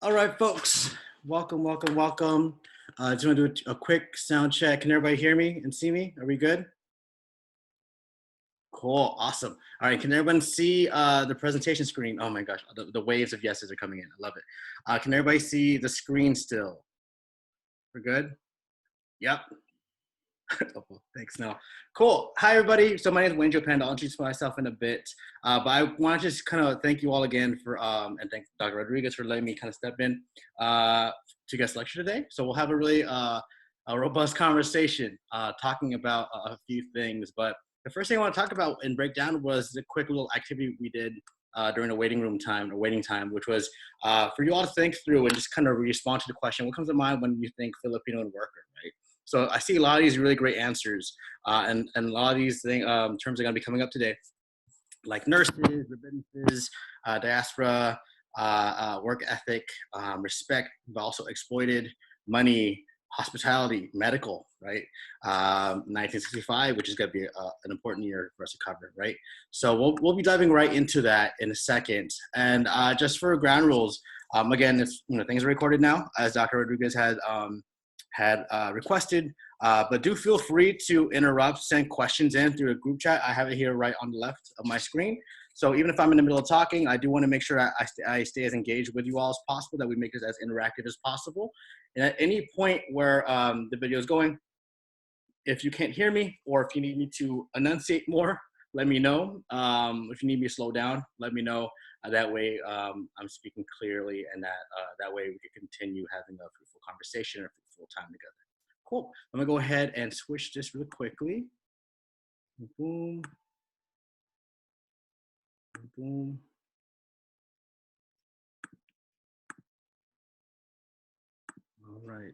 All right, folks, welcome, welcome, welcome. Just want to do a quick sound check. Can everybody hear me and see me? Are we good? Cool, awesome. All right, can everyone see the presentation screen? Oh my gosh, the waves of yeses are coming in. I love it. Can everybody see the screen still? We're good? Yep. Oh, thanks, no. Cool. Hi, everybody. So my name is Wayne Jopanda. I'll introduce myself in a bit. But I want to just kind of thank you all again for, and thank Dr. Rodriguez for letting me kind of step in to guest lecture today. So we'll have a really a robust conversation talking about a few things. But the first thing I want to talk about and break down was the quick little activity we did during the waiting time, which was for you all to think through and just kind of respond to the question, what comes to mind when you think Filipino and worker, right? So I see a lot of these really great answers, and a lot of these terms are going to be coming up today, like nurses, remittances, diaspora, work ethic, respect, but also exploited, money, hospitality, medical, right? 1965, which is going to be an important year for us to cover, right? So we'll be diving right into that in a second. And just for ground rules, again, it's, things are recorded now, as Dr. Rodriguez had requested, but do feel free to interrupt, send questions in through a group chat. I have it here right on the left of my screen. So even if I'm in the middle of talking, I do want to make sure I stay as engaged with you all as possible, that we make this as interactive as possible. And at any point where the video is going, if you can't hear me or if you need me to enunciate more, let me know. If you need me to slow down, let me know. That way I'm speaking clearly, and that way we can continue having a fruitful conversation or fruitful time together. Cool. I'm gonna go ahead and switch this really quickly. Boom. Boom. All right.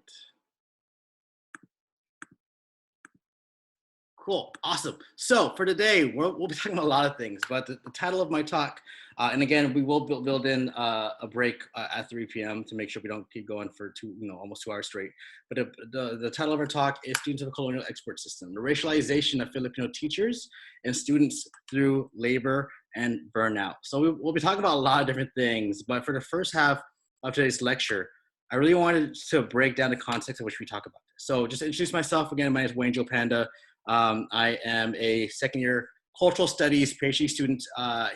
Cool, awesome. So for today, we'll be talking about a lot of things, but the title of my talk, and again, we will build in a break at 3 p.m. to make sure we don't keep going for almost 2 hours straight. But the title of our talk is Students of the Colonial Export System, the racialization of Filipino teachers and students through labor and burnout. So we'll be talking about a lot of different things, but for the first half of today's lecture, I really wanted to break down the context in which we talk about this. So just to introduce myself again, my name is Wayne Jopanda. I am a second-year cultural studies PhD student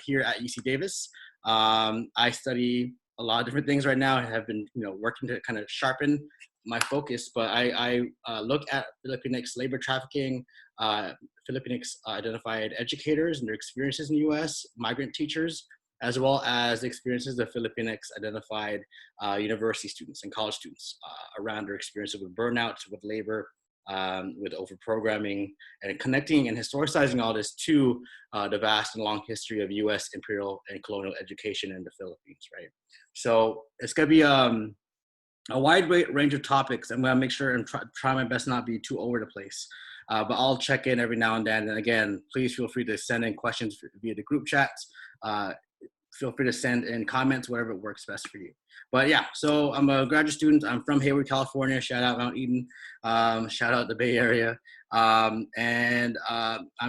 here at UC Davis. I study a lot of different things right now. I have been, working to kind of sharpen my focus, but I look at Filipinxs labor trafficking, Filipinxs identified educators and their experiences in the U.S., migrant teachers, as well as the experiences of Filipinxs identified university students and college students around their experiences with burnout, with labor, with overprogramming, and connecting and historicizing all this to the vast and long history of U.S. imperial and colonial education in the Philippines, right? So it's going to be a wide range of topics. I'm going to make sure and try my best not be too over the place, but I'll check in every now and then. And again, please feel free to send in questions via the group chats. Feel free to send in comments, whatever works best for you. But yeah, so I'm a graduate student. I'm from Hayward, California. Shout out Mount Eden. Shout out the Bay Area. I'm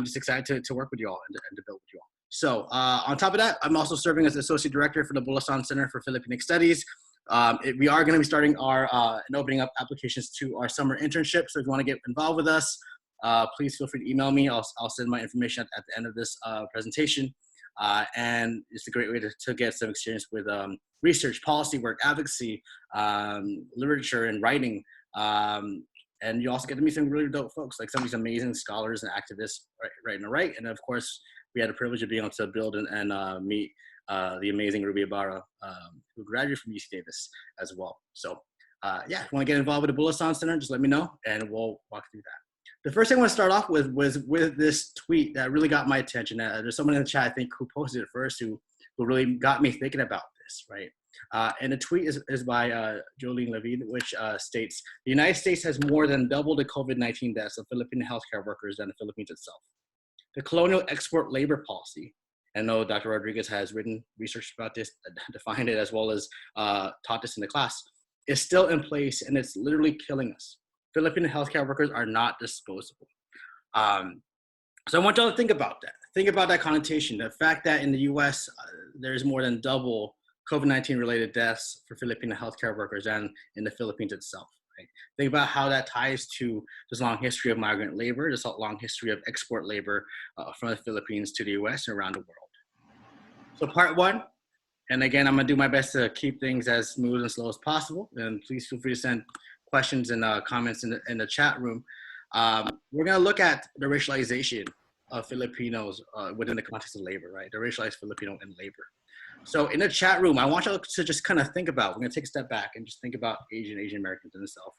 just excited to work with you all and to build with you all. So on top of that, I'm also serving as Associate Director for the Bulosan Center for Filipino Studies. We are going to be starting and opening up applications to our summer internship. So if you want to get involved with us, please feel free to email me. I'll send my information at the end of this presentation. And it's a great way to get some experience with research, policy work, advocacy, literature, and writing. And you also get to meet some really dope folks, like some of these amazing scholars and activists right in the right. And of course, we had the privilege of being able to build and meet the amazing Ruby Ibarra, who graduated from UC Davis as well. So yeah, if you want to get involved with the Bulosan Center, just let me know and we'll walk through that. The first thing I want to start off with was with this tweet that really got my attention. There's someone in the chat, I think, who posted it first, who really got me thinking about this, right? And the tweet is by Jolene Levine, which states, the United States has more than double the COVID-19 deaths of Filipino healthcare workers than the Philippines itself. The colonial export labor policy, I know Dr. Rodriguez has written research about this, defined it, as well as taught this in the class, is still in place, and it's literally killing us. Filipino healthcare workers are not disposable. So I want y'all to think about that. Think about that connotation. The fact that in the US, there's more than double COVID-19 related deaths for Filipino healthcare workers than in the Philippines itself. Right? Think about how that ties to this long history of migrant labor, this long history of export labor from the Philippines to the US and around the world. So part one, and again, I'm gonna do my best to keep things as smooth and slow as possible. And please feel free to send questions and comments in the chat room. We're gonna look at the racialization of Filipinos within the context of labor, right? The racialized Filipino in labor. So in the chat room, I want you to just kind of think about, we're gonna take a step back and just think about Asian Americans in itself.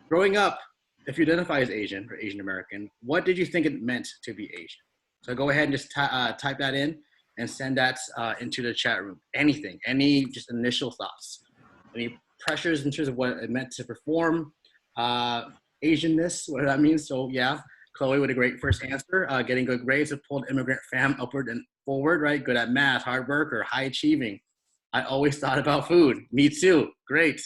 Growing up, if you identify as Asian or Asian American, what did you think it meant to be Asian? So go ahead and just type that in and send that into the chat room. Anything, any just initial thoughts, any pressures in terms of what it meant to perform Asianness, what that means. So yeah, Chloe with a great first answer, getting good grades have pulled immigrant fam upward and forward, right? Good at math, hard worker, high achieving. I always thought about food. Me too, great.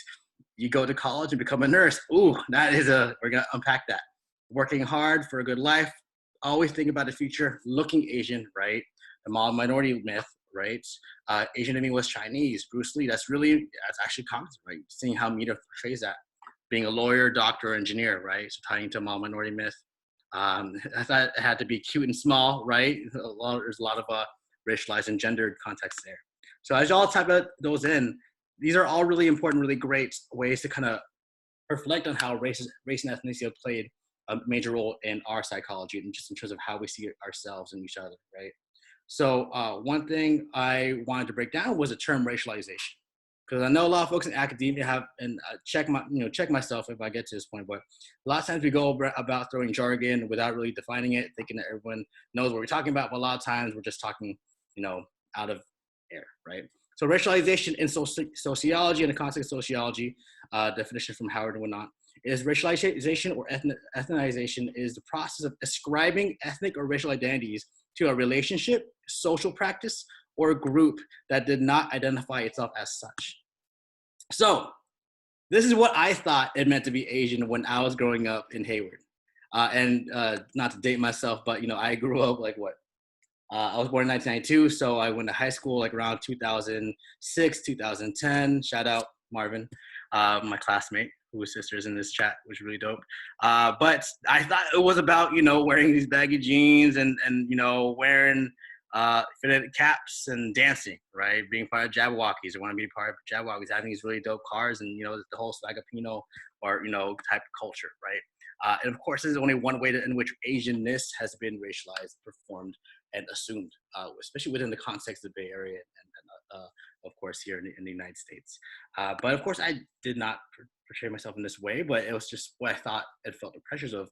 You go to college and become a nurse. Ooh, that is we're gonna unpack that. Working hard for a good life, always think about the future, looking Asian, right? The minority myth, right? Asian to me was Chinese. Bruce Lee, that's actually common, right? Seeing how media portrays that. Being a lawyer, doctor, engineer, right? So tying into minority myth. I thought it had to be cute and small, right? There's a lot of racialized and gendered context there. So as y'all type those in, these are all really important, really great ways to kind of reflect on how race and ethnicity have played a major role in our psychology and just in terms of how we see ourselves and each other, right? So one thing I wanted to break down was the term racialization, because I know a lot of folks in academia have, and check myself if I get to this point, but a lot of times we go about throwing jargon without really defining it, thinking that everyone knows what we're talking about, but a lot of times we're just talking, out of air, right? So racialization in sociology, in the context of sociology, definition from Howard and whatnot, is racialization or ethnization is the process of ascribing ethnic or racial identities to a relationship, social practice, or a group that did not identify itself as such. So this is what I thought it meant to be Asian when I was growing up in Hayward. And not to date myself, but I grew up I was born in 1992, so I went to high school around 2006, 2010. Shout out Marvin, my classmate, whose sister's in this chat, which was really dope. But I thought it was about, wearing these baggy jeans and wearing fitted caps and dancing, right? Being part of Jabberwockies. I want to be part of Jabberwockies, having these really dope cars and, the whole Swagapino or, type of culture, right? And of course, there's only one way in which Asianness has been racialized, performed, and assumed, especially within the context of the Bay Area and of course, here in the United States. But of course, I did not portray myself in this way, but it was just what I thought it felt the pressures of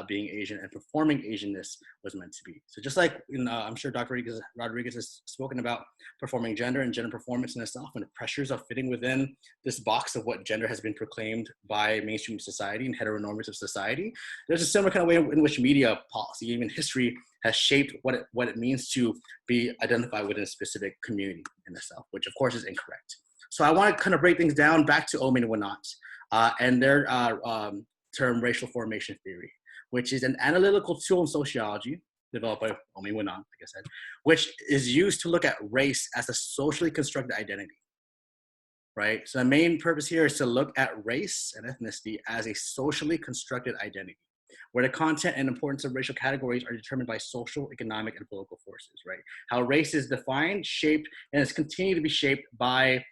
being Asian and performing Asianness was meant to be. So just like I'm sure Dr. Rodriguez has spoken about performing gender and gender performance in itself and the pressures of fitting within this box of what gender has been proclaimed by mainstream society and heteronormative society, there's a similar kind of way in which media policy, even history, has shaped what it means to be identified within a specific community in itself, which of course is incorrect. So I want to kind of break things down back to Omi and Whatnot and their term racial formation theory, which is an analytical tool in sociology developed by Omi and Whatnot, like I said, which is used to look at race as a socially constructed identity, right? So the main purpose here is to look at race and ethnicity as a socially constructed identity, where the content and importance of racial categories are determined by social, economic, and political forces, right? How race is defined, shaped, and has continued to be shaped by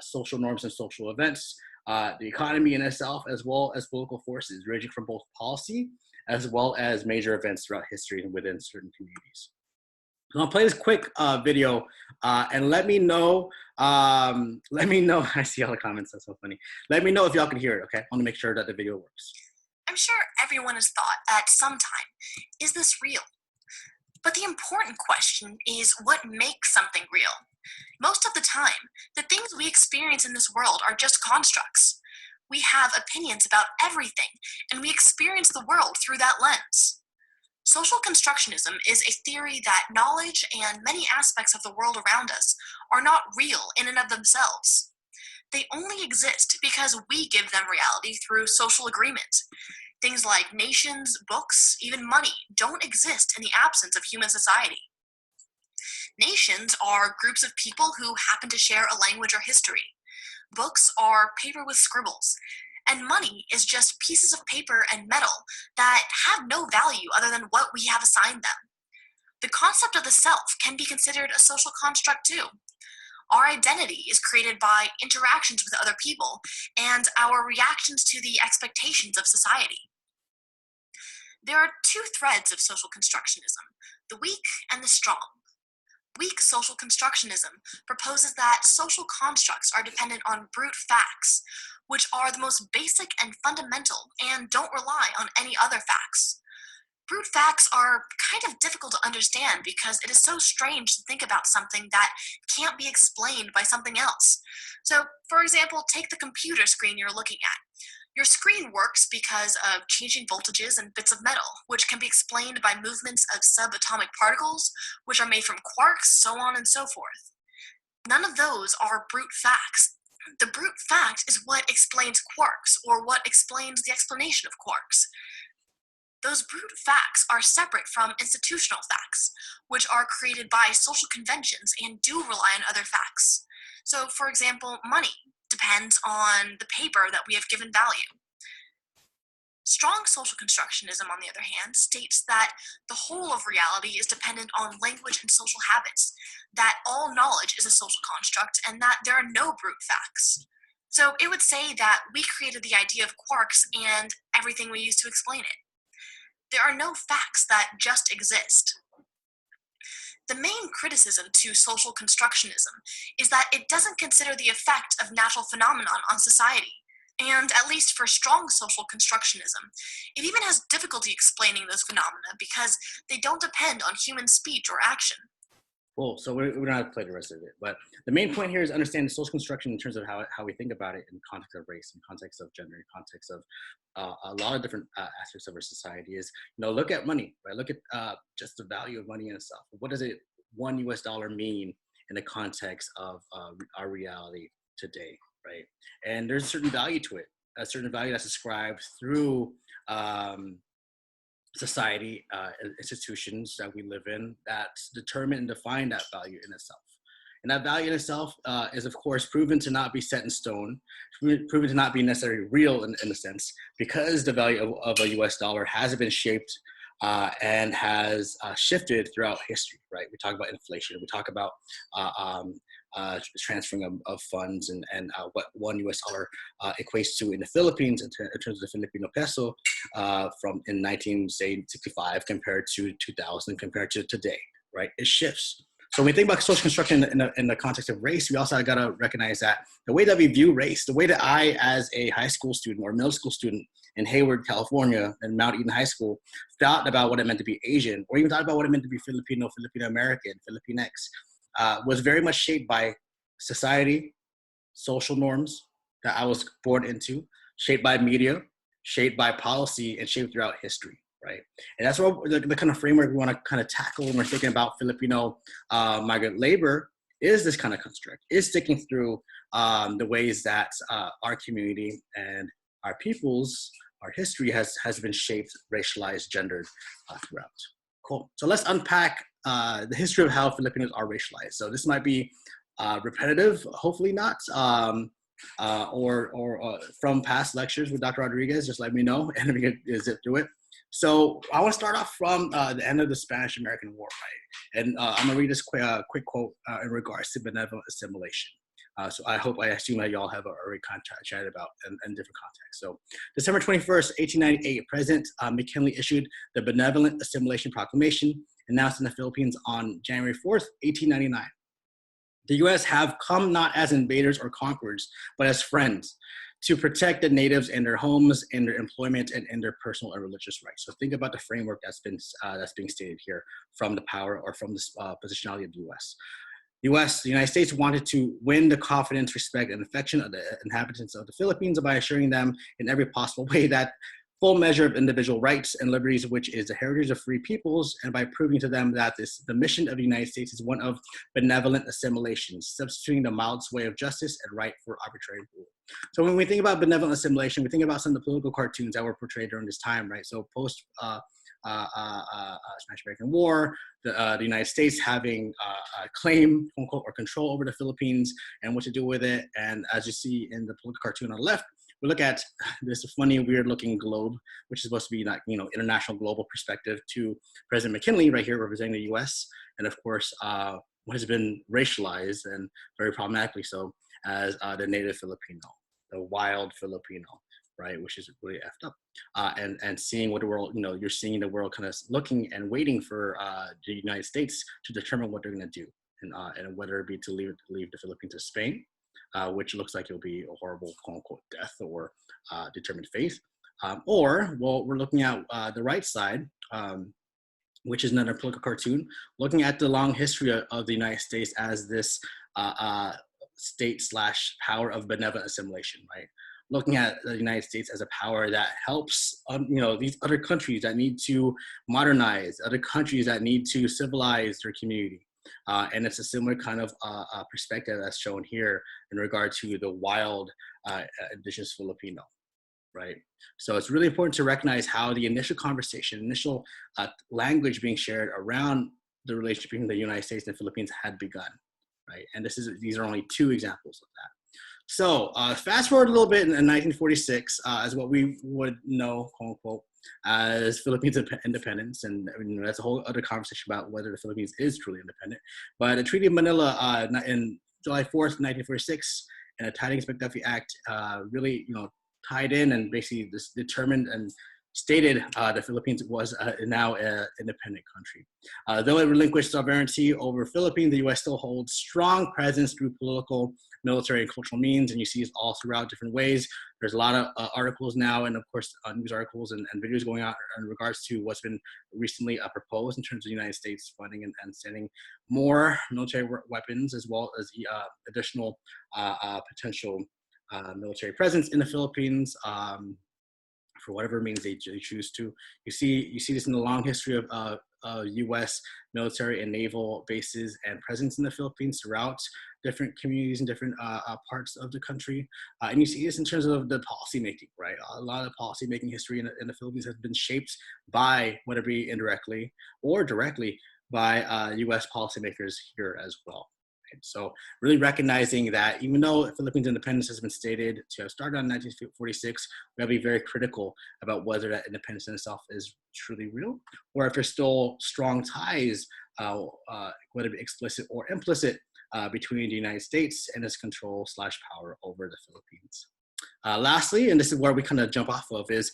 social norms and social events, the economy in itself, as well as political forces ranging from both policy as well as major events throughout history and within certain communities. So I'll play this quick video and let me know, I see all the comments, that's so funny. Let me know if y'all can hear it, okay? I want to make sure that the video works. I'm sure everyone has thought at some time, is this real? But the important question is what makes something real? Most of the time, the things we experience in this world are just constructs. We have opinions about everything, and we experience the world through that lens. Social constructionism is a theory that knowledge and many aspects of the world around us are not real in and of themselves. They only exist because we give them reality through social agreement. Things like nations, books, even money don't exist in the absence of human society. Nations are groups of people who happen to share a language or history. Books are paper with scribbles. And money is just pieces of paper and metal that have no value other than what we have assigned them. The concept of the self can be considered a social construct too. Our identity is created by interactions with other people and our reactions to the expectations of society. There are two threads of social constructionism, the weak and the strong. Weak social constructionism proposes that social constructs are dependent on brute facts, which are the most basic and fundamental and don't rely on any other facts. Brute facts are kind of difficult to understand because it is so strange to think about something that can't be explained by something else. So, for example, take the computer screen you're looking at. Your screen works because of changing voltages and bits of metal, which can be explained by movements of subatomic particles, which are made from quarks, so on and so forth. None of those are brute facts. The brute fact is what explains quarks, or what explains the explanation of quarks. Those brute facts are separate from institutional facts, which are created by social conventions and do rely on other facts. So, for example, money depends on the paper that we have given value. Strong social constructionism, on the other hand, states that the whole of reality is dependent on language and social habits, that all knowledge is a social construct, and that there are no brute facts. So it would say that we created the idea of quarks and everything we use to explain it. There are no facts that just exist. The main criticism to social constructionism is that it doesn't consider the effect of natural phenomenon on society. And at least for strong social constructionism, it even has difficulty explaining those phenomena because they don't depend on human speech or action. Cool. So we're not going to play the rest of it, but the main point here is understanding social construction in terms of how we think about it in context of race, in context of gender, in context of a lot of different aspects of our society. Is look at money, right? Look at just the value of money in itself. What does it $1 mean in the context of our reality today, right? And there's a certain value to it, a certain value that's ascribed through society, institutions that we live in that determine and define that value in itself. And that value in itself is, of course, proven to not be set in stone, proven to not be necessarily real in a sense, because the value of a US dollar has been shaped and has shifted throughout history, right? We talk about inflation, we talk about transferring of funds and what $1 equates to in the Philippines in terms of the Filipino peso from in 1965 compared to 2000 compared to today, right? It shifts. So when we think about social construction in the context of race, we also got to recognize that the way that we view race, the way that I, as a high school student or middle school student in Hayward, California, and Mount Eden High School, thought about what it meant to be Asian, or even thought about what it meant to be Filipino, Filipino American, Filipinxs, was very much shaped by society, social norms that I was born into, shaped by media, shaped by policy, and shaped throughout history. Right, and that's what the kind of framework we want to kind of tackle when we're thinking about Filipino migrant labor is this kind of construct, is sticking through the ways that our community and our peoples, our history has been shaped, racialized, gendered throughout. Cool. So let's unpack the history of how Filipinos are racialized. So this might be repetitive, hopefully not, or from past lectures with Dr. Rodriguez. Just let me know, and we can zip through it. So I want to start off from the end of the Spanish-American War, right? And I'm gonna read this quick quote in regards to benevolent assimilation. So I assume that y'all have already chatted about in different contexts. So December 21st, 1898, President McKinley issued the Benevolent Assimilation Proclamation, announced in the Philippines on January 4th, 1899. The U.S. have come not as invaders or conquerors, but as friends, to protect the natives and their homes, and their employment, and in their personal and religious rights. So think about the framework that's being stated here from the power or from the positionality of the U.S. the United States wanted to win the confidence, respect, and affection of the inhabitants of the Philippines by assuring them in every possible way that full measure of individual rights and liberties, which is the heritage of free peoples, and by proving to them that the mission of the United States is one of benevolent assimilation, substituting the mildest way of justice and right for arbitrary rule. So when we think about benevolent assimilation, we think about some of the political cartoons that were portrayed during this time, right? So post Spanish-American War, the United States having a claim, quote unquote, or control over the Philippines and what to do with it. And as you see in the political cartoon on the left, we look at this funny, weird-looking globe, which is supposed to be like, international global perspective to President McKinley right here representing the U.S. And of course, what has been racialized and very problematically so as the native Filipino, the wild Filipino, right, which is really effed up. And seeing what the world, you're seeing the world kind of looking and waiting for the United States to determine what they're going to do, and whether it be to leave the Philippines to Spain, which looks like it'll be a horrible, quote unquote, death or determined fate. Or, well, we're looking at the right side, which is another political cartoon, looking at the long history of the United States as this state/power of benevolent assimilation, right? Looking at the United States as a power that helps, these other countries that need to modernize, other countries that need to civilize their community. And it's a similar kind of perspective that's shown here in regard to the wild indigenous Filipino, right? So it's really important to recognize how the initial conversation, initial language being shared around the relationship between the United States and the Philippines had begun, right? And these are only two examples of that. So fast forward a little bit in 1946, as what we would know, quote unquote, as Philippines independence, and that's a whole other conversation about whether the Philippines is truly independent. But the Treaty of Manila in July 4th, 1946, and the Tidings-McDuffie Act really, tied in and basically determined and stated the Philippines was now an independent country. Though it relinquished sovereignty over Philippines, the U.S. still holds strong presence through political, military, and cultural means, and you see this all throughout different ways. There's a lot of articles now, and of course, news articles and videos going out in regards to what's been recently proposed in terms of the United States funding and sending more military weapons, as well as additional potential military presence in the Philippines. For whatever means they choose to. You see this in the long history of U.S. military and naval bases and presence in the Philippines throughout different communities and different parts of the country. And you see this in terms of the policy making, right? A lot of policy making history in the Philippines has been shaped by, whether it be indirectly or directly, by U.S. policymakers here as well. So really recognizing that even though Philippines independence has been stated to have started in 1946, we have to be very critical about whether that independence in itself is truly real, or if there's still strong ties, whether it be explicit or implicit, between the United States and its control/power over the Philippines. Lastly, and this is where we kind of jump off of, is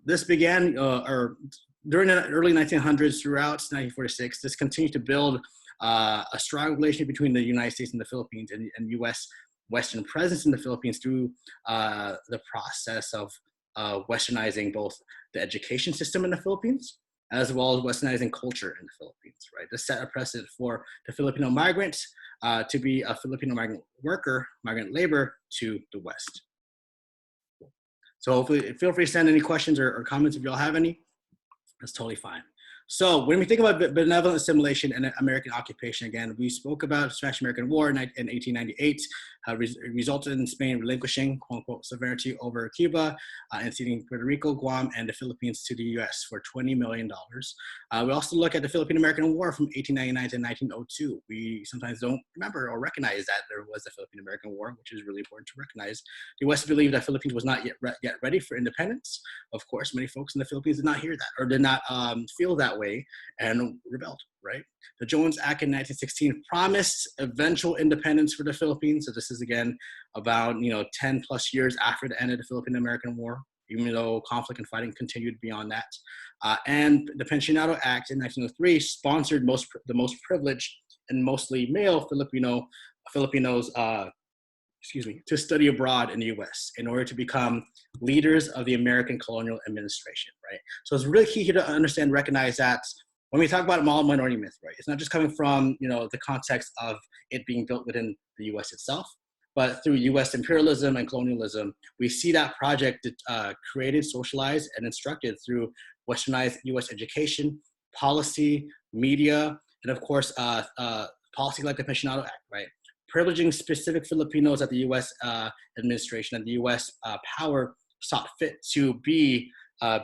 this began during the early 1900s throughout 1946. This continued to build a strong relationship between the United States and the Philippines, and U.S. Western presence in the Philippines through the process of westernizing both the education system in the Philippines, as well as westernizing culture in the Philippines, right? This set a precedent for the Filipino migrant to be a Filipino migrant worker, migrant labor to the West. So hopefully, feel free to send any questions or comments if y'all have any. That's totally fine. So when we think about benevolent assimilation and American occupation, again, we spoke about the Spanish-American War in 1898, resulted in Spain relinquishing, quote unquote, sovereignty over Cuba and ceding Puerto Rico, Guam, and the Philippines to the U.S. for $20 million. We also look at the Filipino-American War from 1899 to 1902. We sometimes don't remember or recognize that there was the Filipino-American War, which is really important to recognize. The U.S. believed that Philippines was not yet ready for independence. Of course, many folks in the Philippines did not hear that or did not feel that way and rebelled, right? The Jones Act in 1916 promised eventual independence for the Philippines. So this is again about 10 plus years after the end of the Filipino-American War, even though conflict and fighting continued beyond that. And the Pensionado Act in 1903 sponsored the most privileged and mostly male Filipinos to study abroad in the U.S. in order to become leaders of the American colonial administration, right? So it's really key here to understand, recognize that when we talk about model minority myth, right, it's not just coming from, the context of it being built within the US itself, but through US imperialism and colonialism. We see that project created, socialized, and instructed through westernized US education, policy, media, and of course, policy like the Pensionado Act, right? Privileging specific Filipinos that the US administration and the US power saw fit to be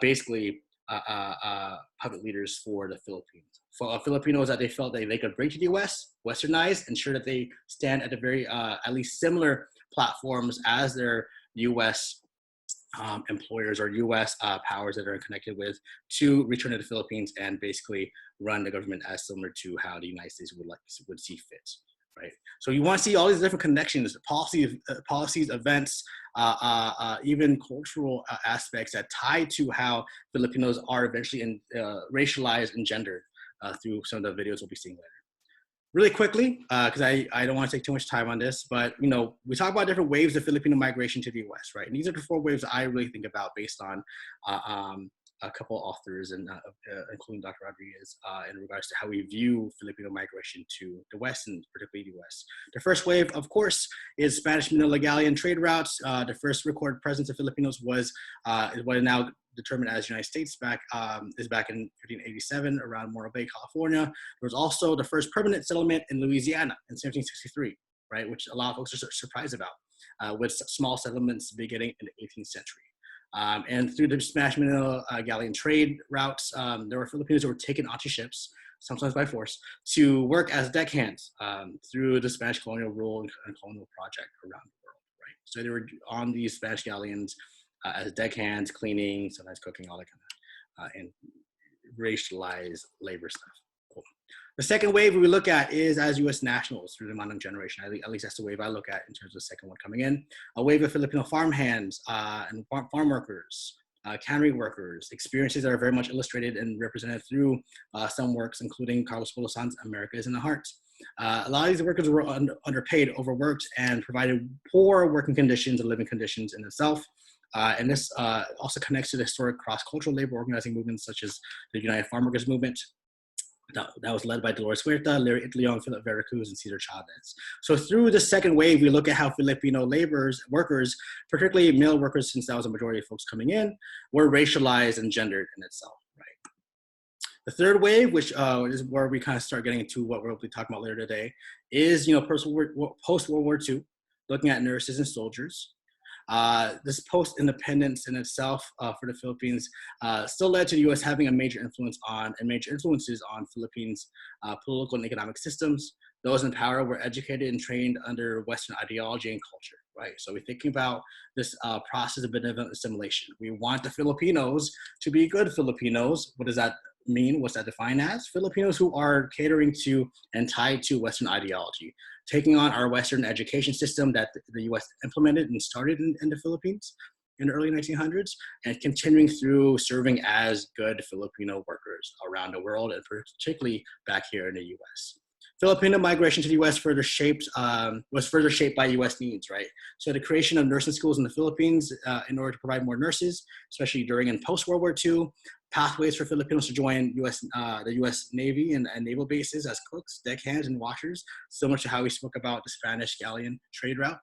basically puppet leaders for the Philippines. For Filipinos that they felt that they could bring to the US, westernized, ensure that they stand at the very, at least similar platforms as their US employers or US powers that are connected with, to return to the Philippines and basically run the government as similar to how the United States would see fit. Right. So you want to see all these different connections, policies, events, even cultural aspects that tie to how Filipinos are eventually racialized and gendered through some of the videos we'll be seeing later. Really quickly, because I don't want to take too much time on this, but we talk about different waves of Filipino migration to the U.S., right? And these are the 4 waves I really think about based on a couple authors, and including Dr. Rodriguez, in regards to how we view Filipino migration to the West, and particularly the U.S. The first wave, of course, is Spanish Manila Galleon trade routes. The first recorded presence of Filipinos is what is now determined as United States back in 1587 around Morro Bay, California. There was also the first permanent settlement in Louisiana in 1763, right, which a lot of folks are surprised about, with small settlements beginning in the 18th century. And through the Spanish Manila Galleon trade routes, there were Filipinos who were taken onto ships, sometimes by force, to work as deckhands through the Spanish colonial rule and colonial project around the world, right? So they were on these Spanish galleons as deckhands, cleaning, sometimes cooking, all that kind of, and racialized labor stuff. Cool. The second wave we look at is as U.S. nationals through the Manong generation. At least that's the wave I look at in terms of the second one coming in. A wave of Filipino farmhands and farm workers, cannery workers, experiences that are very much illustrated and represented through some works, including Carlos Bulosan's America is in the Heart. A lot of these workers were underpaid, overworked, and provided poor working conditions and living conditions in itself. And this also connects to the historic cross-cultural labor organizing movements such as the United Farm Workers Movement that was led by Dolores Huerta, Larry Itliong, Philip Veracruz, and Cesar Chavez. So through the second wave, we look at how Filipino workers, particularly male workers, since that was a majority of folks coming in, were racialized and gendered in itself, right? The third wave, which is where we kind of start getting into what we'll be talking about later today, is post-World War II, looking at nurses and soldiers. This post-independence in itself for the Philippines still led to the U.S. having a major influences on Philippines' political and economic systems. Those in power were educated and trained under Western ideology and culture, right? So we're thinking about this process of benevolent assimilation. We want the Filipinos to be good Filipinos. What does that mean? What's that defined as? Filipinos who are catering to and tied to Western ideology, taking on our Western education system that the U.S. implemented and started in the Philippines in the early 1900s, and continuing through serving as good Filipino workers around the world, and particularly back here in the U.S. Filipino migration to the U.S. was further shaped by U.S. needs, right? So the creation of nursing schools in the Philippines in order to provide more nurses, especially during and post-World War II, pathways for Filipinos to join the U.S. Navy and naval bases as cooks, deckhands, and washers, similar to how we spoke about the Spanish galleon trade route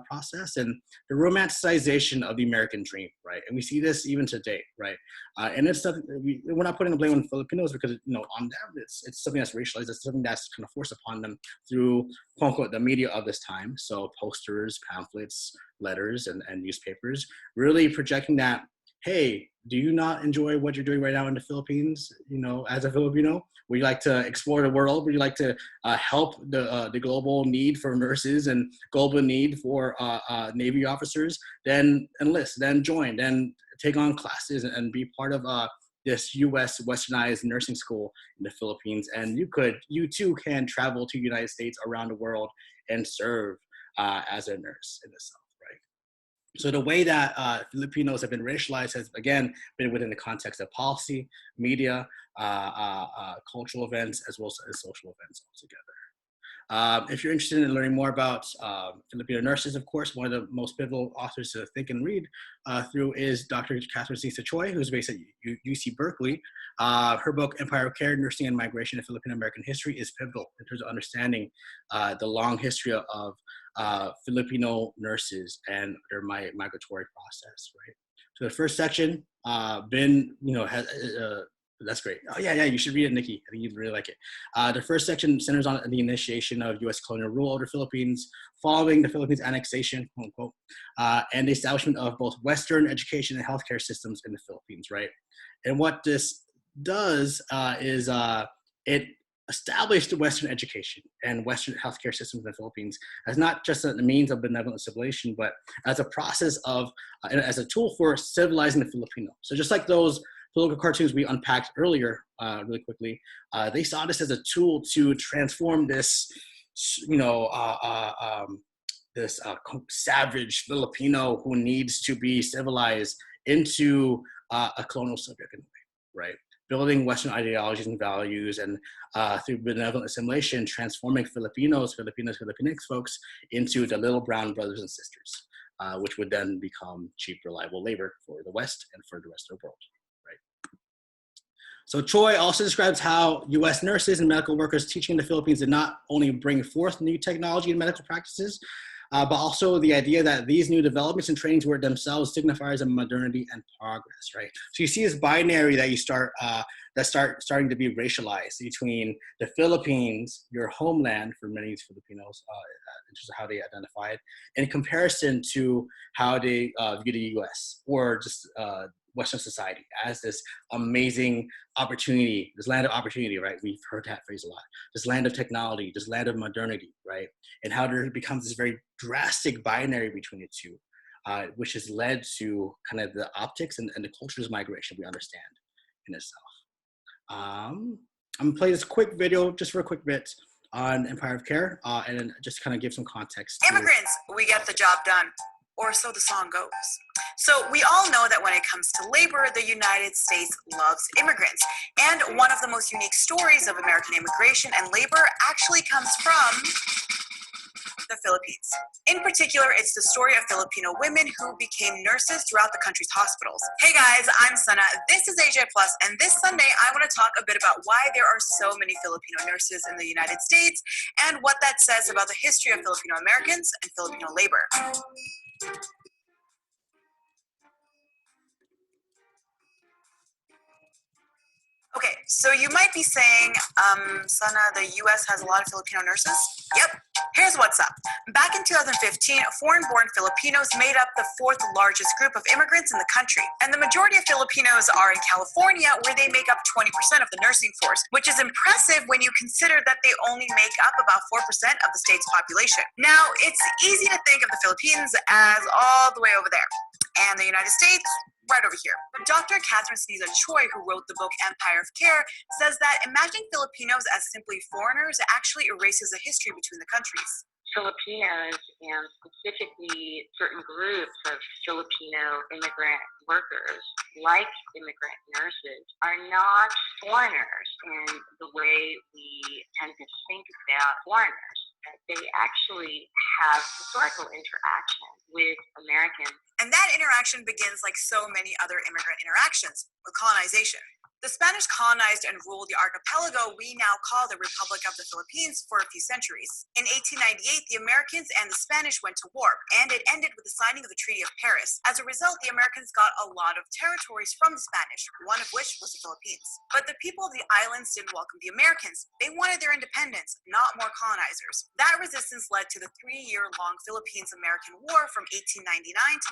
process, and the romanticization of the American dream, right? And we see this even today, right? And it's something we're not putting the blame on Filipinos because on them it's something that's racialized. It's something that's kind of forced upon them through quote unquote the media of this time. So posters, pamphlets, letters, and newspapers, really projecting that, hey, do you not enjoy what you're doing right now in the Philippines? As a Filipino, would you like to explore the world? Would you like to help the global need for nurses and global need for Navy officers? Then enlist, then join, then take on classes and be part of this U.S. westernized nursing school in the Philippines. And you too can travel to the United States, around the world, and serve as a nurse in the South. So the way that Filipinos have been racialized has, again, been within the context of policy, media, cultural events, as well as social events altogether. If you're interested in learning more about Filipino nurses, of course, one of the most pivotal authors to think and read through is Dr. Catherine Cisa Choi, who's based at UC Berkeley. Her book, Empire of Care, Nursing and Migration in Filipino American History, is pivotal in terms of understanding the long history of Filipino nurses and their migratory process, right? So the first section, that's great. Oh yeah, you should read it, Nikki. I think you'd really like it. The first section centers on the initiation of U.S. colonial rule over the Philippines, following the Philippines annexation, quote unquote, and the establishment of both Western education and healthcare systems in the Philippines, right? And what this does is it established Western education and Western healthcare systems in the Philippines as not just a means of benevolent assimilation, but as a process of, as a tool for civilizing the Filipino. So just like those political cartoons we unpacked earlier really quickly, they saw this as a tool to transform this, savage Filipino who needs to be civilized into a colonial subject in a way, right? Building Western ideologies and values, and through benevolent assimilation, transforming Filipinos, Filipinxs folks into the little brown brothers and sisters, which would then become cheap, reliable labor for the West and for the rest of the world, right? So Choi also describes how U.S. nurses and medical workers teaching in the Philippines did not only bring forth new technology and medical practices, but also the idea that these new developments and trainings were themselves signifiers of modernity and progress, right? So you see this binary that starting to be racialized between the Philippines, your homeland for many Filipinos, in terms of how they identify it, in comparison to how they view the U.S. or just Western society as this amazing opportunity, this land of opportunity, right? We've heard that phrase a lot. This land of technology, this land of modernity, right? And how there becomes this very drastic binary between the two, which has led to kind of the optics and the culture's migration we understand in itself. I'm gonna play this quick video just for a quick bit on Empire of Care, and then just kind of give some context. Immigrants, we get the job done. Or so the song goes. So we all know that when it comes to labor, the United States loves immigrants. And one of the most unique stories of American immigration and labor actually comes from the Philippines. In particular, it's the story of Filipino women who became nurses throughout the country's hospitals. Hey guys, I'm Sana. This is AJ Plus, and this Sunday I want to talk a bit about why there are so many Filipino nurses in the United States and what that says about the history of Filipino Americans and Filipino labor. Okay, so you might be saying, Sana, the US has a lot of Filipino nurses? Yep, here's what's up. Back in 2015, foreign-born Filipinos made up the fourth largest group of immigrants in the country. And the majority of Filipinos are in California, where they make up 20% of the nursing force, which is impressive when you consider that they only make up about 4% of the state's population. Now, it's easy to think of the Philippines as all the way over there, and the United States right over here. But Dr. Catherine Cisa Choi, who wrote the book Empire of Care, says that imagining Filipinos as simply foreigners actually erases the history between the countries. Filipinos, and specifically certain groups of Filipino immigrant workers, like immigrant nurses, are not foreigners in the way we tend to think about foreigners. They actually have historical interaction with Americans. And that interaction begins like so many other immigrant interactions, with colonization. The Spanish colonized and ruled the archipelago we now call the Republic of the Philippines for a few centuries. In 1898, the Americans and the Spanish went to war, and it ended with the signing of the Treaty of Paris. As a result, the Americans got a lot of territories from the Spanish, one of which was the Philippines. But the people of the islands didn't welcome the Americans. They wanted their independence, not more colonizers. That resistance led to the 3-year-long Philippines-American War from 1899 to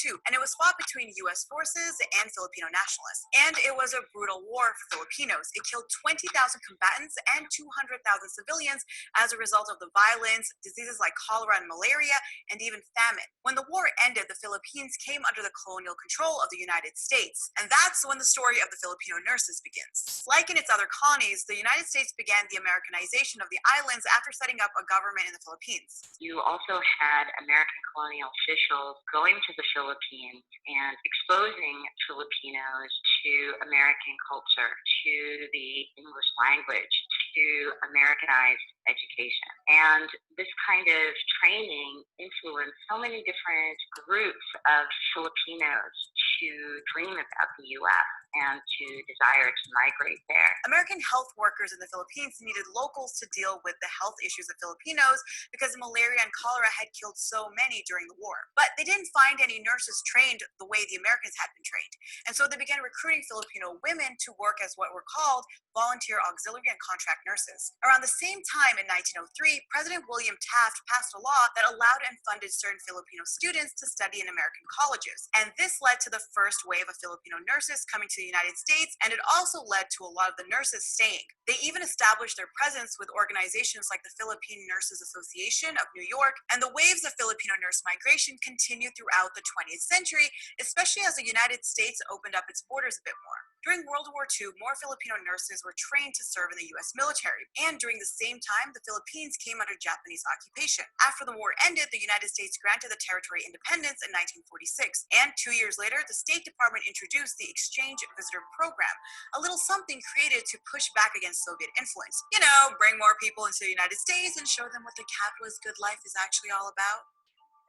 1902, and it was fought between U.S. forces and Filipino nationalists. And it was a brutal war for Filipinos. It killed 20,000 combatants and 200,000 civilians as a result of the violence, diseases like cholera and malaria, and even famine. When the war ended, the Philippines came under the colonial control of the United States, and that's when the story of the Filipino nurses begins. Like in its other colonies, the United States began the Americanization of the islands after setting up a government in the Philippines. You also had American colonial officials going to the Philippines and exposing Filipinos to American culture, to the English language, to Americanized education. And this kind of training influenced so many different groups of Filipinos to dream about the U.S. and to desire to migrate there. American health workers in the Philippines needed locals to deal with the health issues of Filipinos because malaria and cholera had killed so many during the war. But they didn't find any nurses trained the way the Americans had been trained. And so they began recruiting Filipino women to work as what were called volunteer auxiliary and contract nurses. Around the same time in 1903, President William Taft passed a law that allowed and funded certain Filipino students to study in American colleges. And this led to the first wave of Filipino nurses coming to the United States, and it also led to a lot of the nurses staying. They even established their presence with organizations like the Philippine Nurses Association of New York, and the waves of Filipino nurse migration continued throughout the 20th century, especially as the United States opened up its borders a bit more. During World War II, more Filipino nurses were trained to serve in the U.S. military, and during the same time, the Philippines came under Japanese occupation. After the war ended, the United States granted the territory independence in 1946, and 2 years later, the State Department introduced the Exchange Visitor Program, a little something created to push back against Soviet influence. You know, bring more people into the United States and show them what the capitalist good life is actually all about.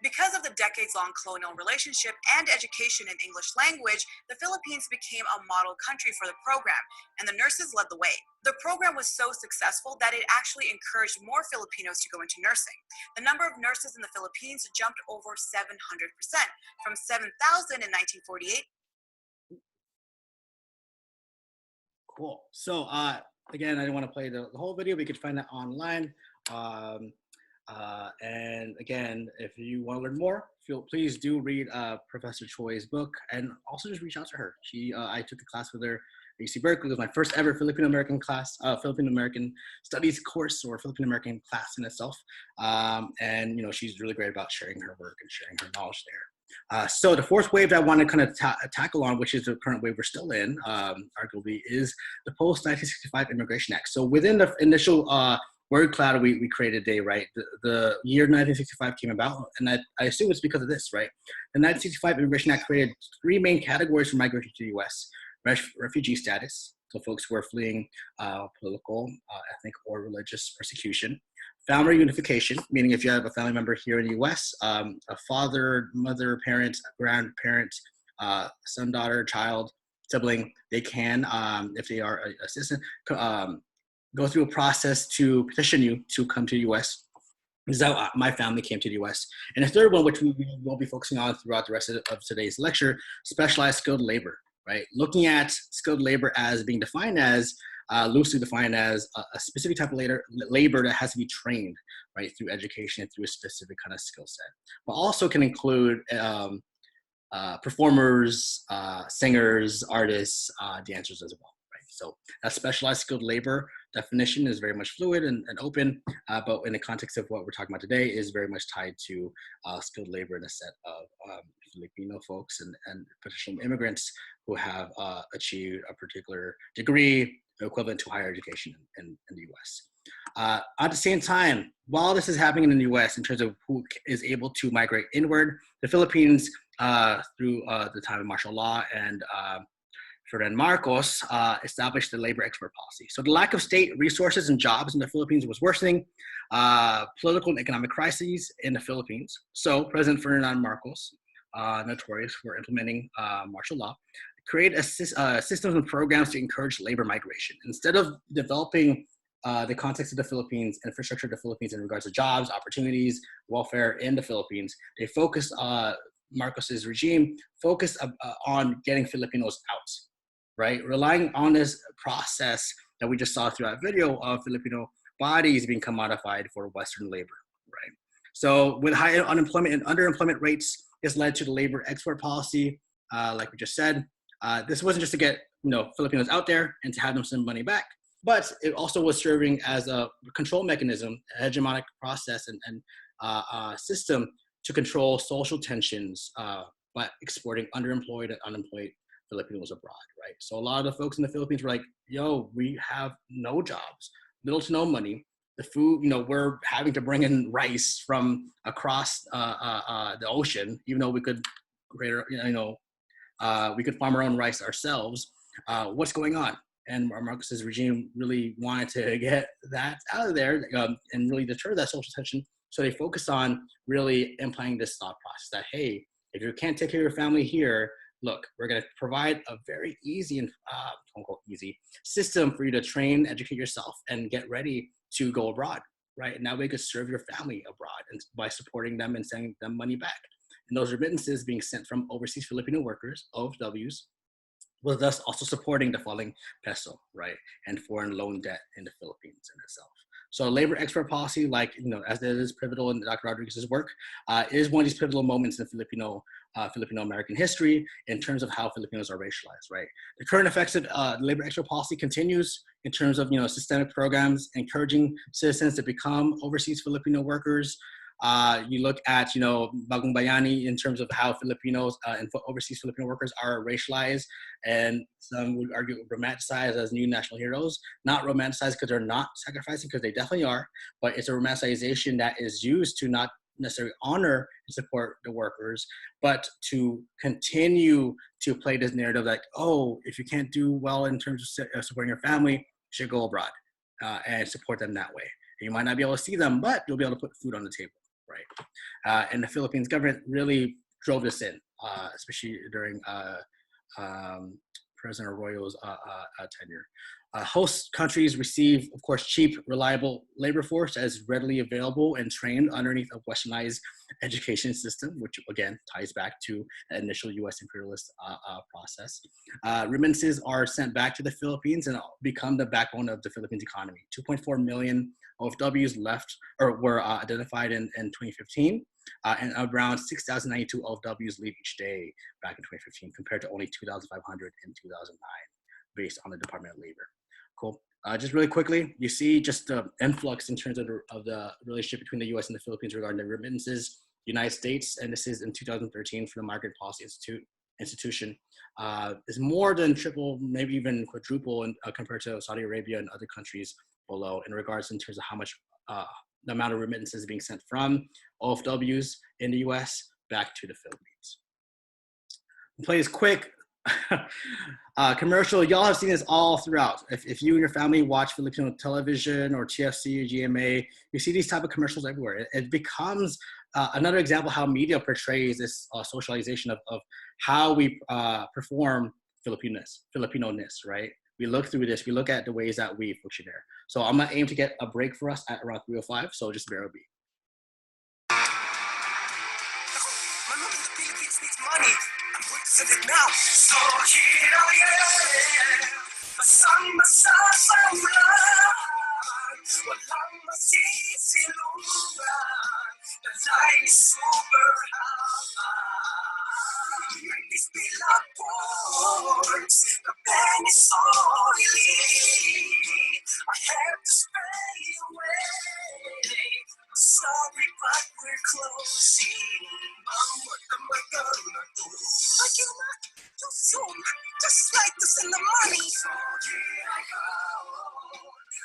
Because of the decades-long colonial relationship and education in English language, the Philippines became a model country for the program, and the nurses led the way. The program was so successful that it actually encouraged more Filipinos to go into nursing. The number of nurses in the Philippines jumped over 700%, from 7,000 in 1948. Cool. So again, I didn't want to play the whole video. We could find that online. And again, if you want to learn more, please do read Professor Choi's book, and also just reach out to her. I took a class with her at UC Berkeley. It was my first ever Filipino American class, Filipino American Studies course, or Filipino American class in itself. And you know, she's really great about sharing her work and sharing her knowledge there. So the fourth wave that I want to kind of tackle on, which is the current wave we're still in, arguably, is the post-1965 Immigration Act. So within the initial word cloud we created today, right? The year 1965 came about, and I assume it's because of this, right? The 1965 Immigration Act created three main categories for migration to the U.S. Refugee status, so folks who are fleeing political, ethnic, or religious persecution. Family unification, meaning if you have a family member here in the U.S., a father, mother, parent, grandparent, son, daughter, child, sibling, they can, if they are a citizen, go through a process to petition you to come to the U.S. This is how my family came to the U.S. And the third one, which we will be focusing on throughout the rest of today's lecture, specialized skilled labor, right? Looking at skilled labor as being defined as, loosely defined as a specific type of labor that has to be trained, right, through education, through a specific kind of skill set. But also can include performers, singers, artists, dancers as well. So that specialized skilled labor definition is very much fluid and open, but in the context of what we're talking about today is very much tied to skilled labor in a set of Filipino folks and potential immigrants who have achieved a particular degree equivalent to higher education in the US. At the same time, while this is happening in the US in terms of who is able to migrate inward, the Philippines, through the time of martial law and Ferdinand Marcos, established the labor export policy. So the lack of state resources and jobs in the Philippines was worsening political and economic crises in the Philippines. So President Ferdinand Marcos, notorious for implementing martial law, created systems and programs to encourage labor migration. Instead of developing the context of the Philippines, infrastructure of the Philippines in regards to jobs, opportunities, welfare in the Philippines, they focused, Marcos's regime focused on getting Filipinos out, right? Relying on this process that we just saw throughout video of Filipino bodies being commodified for Western labor, right? So with high unemployment and underemployment rates, this led to the labor export policy, like we just said. This wasn't just to get Filipinos out there and to have them send money back, but it also was serving as a control mechanism, a hegemonic process and system to control social tensions by exporting underemployed and unemployed Filipinos abroad, right? So a lot of the folks in the Philippines were like, yo, we have no jobs, little to no money. The food, we're having to bring in rice from across the ocean, even though we could create, we could farm our own rice ourselves. What's going on? and Marcos's regime really wanted to get that out of there and really deter that social tension. So they focus on really implanting this thought process that, hey, if you can't take care of your family here, look, we're going to provide a very easy and quote-unquote easy system for you to train, educate yourself, and get ready to go abroad, right? And that way you could serve your family abroad and by supporting them and sending them money back. And those remittances being sent from overseas Filipino workers, OFWs, was thus also supporting the falling peso, right? And foreign loan debt in the Philippines in itself. So labor export policy, like, as it is pivotal in Dr. Rodriguez's work, is one of these pivotal moments in Filipino-American history in terms of how Filipinos are racialized, right? The current effects of labor export policy continues in terms of, systemic programs encouraging citizens to become overseas Filipino workers. You look at, Bagong Bayani in terms of how Filipinos and overseas Filipino workers are racialized, and some would argue romanticized as new national heroes. Not romanticized because they're not sacrificing, because they definitely are, but it's a romanticization that is used to not necessarily honor and support the workers, but to continue to play this narrative like, oh, if you can't do well in terms of supporting your family, you should go abroad and support them that way. And you might not be able to see them, but you'll be able to put food on the table. Right, and the Philippines government really drove this in, especially during President Arroyo's tenure. Host countries receive, of course, cheap, reliable labor force as readily available and trained underneath a westernized education system, which again ties back to the initial U.S. imperialist process. Remittances are sent back to the Philippines and become the backbone of the Philippines economy. 2.4 million OFWs left or were identified in 2015, and around 6,092 OFWs leave each day back in 2015, compared to only 2,500 in 2009, based on the Department of Labor. Cool. Just really quickly, you see just the influx in terms of the relationship between the U.S. and the Philippines regarding the remittances. United States, and this is in 2013 for the Market Policy Institution, is more than triple, maybe even quadruple compared to Saudi Arabia and other countries below in regards in terms of how much the amount of remittances being sent from OFWs in the U.S. back to the Philippines. I'll play this quick commercial. Y'all have seen this all throughout. If you and your family watch Filipino television or TFC or GMA, you see these type of commercials everywhere. It becomes another example how media portrays this socialization of how we perform Filipino-ness, right? We look through this, we look at the ways that we function there. So I'm gonna aim to get a break for us at around 3:05, so just bear with me. Money, I'm going to send it now. So here I am, masang masasalan, walang masisilungan, the line is super high. These pillar points, the pen is oily, I have to stay away. I'm sorry, but we're closing. What am I gonna do? I cannot too soon. Just like to send the money. So here I go.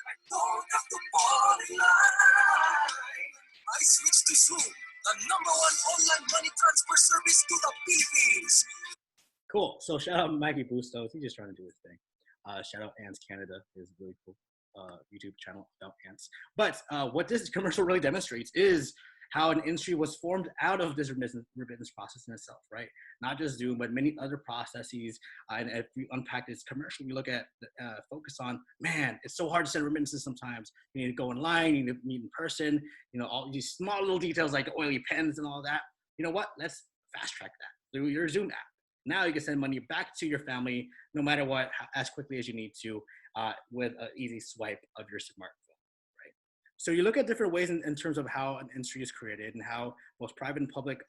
I don't have to fall in line. I switched to Zoom, the #1 online money transfer service to the Philippines. Cool. So shout out Mikey Bustos. He's just trying to do his thing. Shout out Ants Canada. Is really cool. YouTube channel about ants. But what this commercial really demonstrates is how an industry was formed out of this remittance process in itself, right? Not just Zoom, but many other processes. And if you unpack this commercial, you look at focus on, man, it's so hard to send remittances sometimes. You need to go online, you need to meet in person, all these small little details like oily pens and all that. You know what? Let's fast track that through your Zoom app. Now you can send money back to your family, no matter what, as quickly as you need to, with an easy swipe of your smartphone, right? So you look at different ways in terms of how an industry is created and how both private and public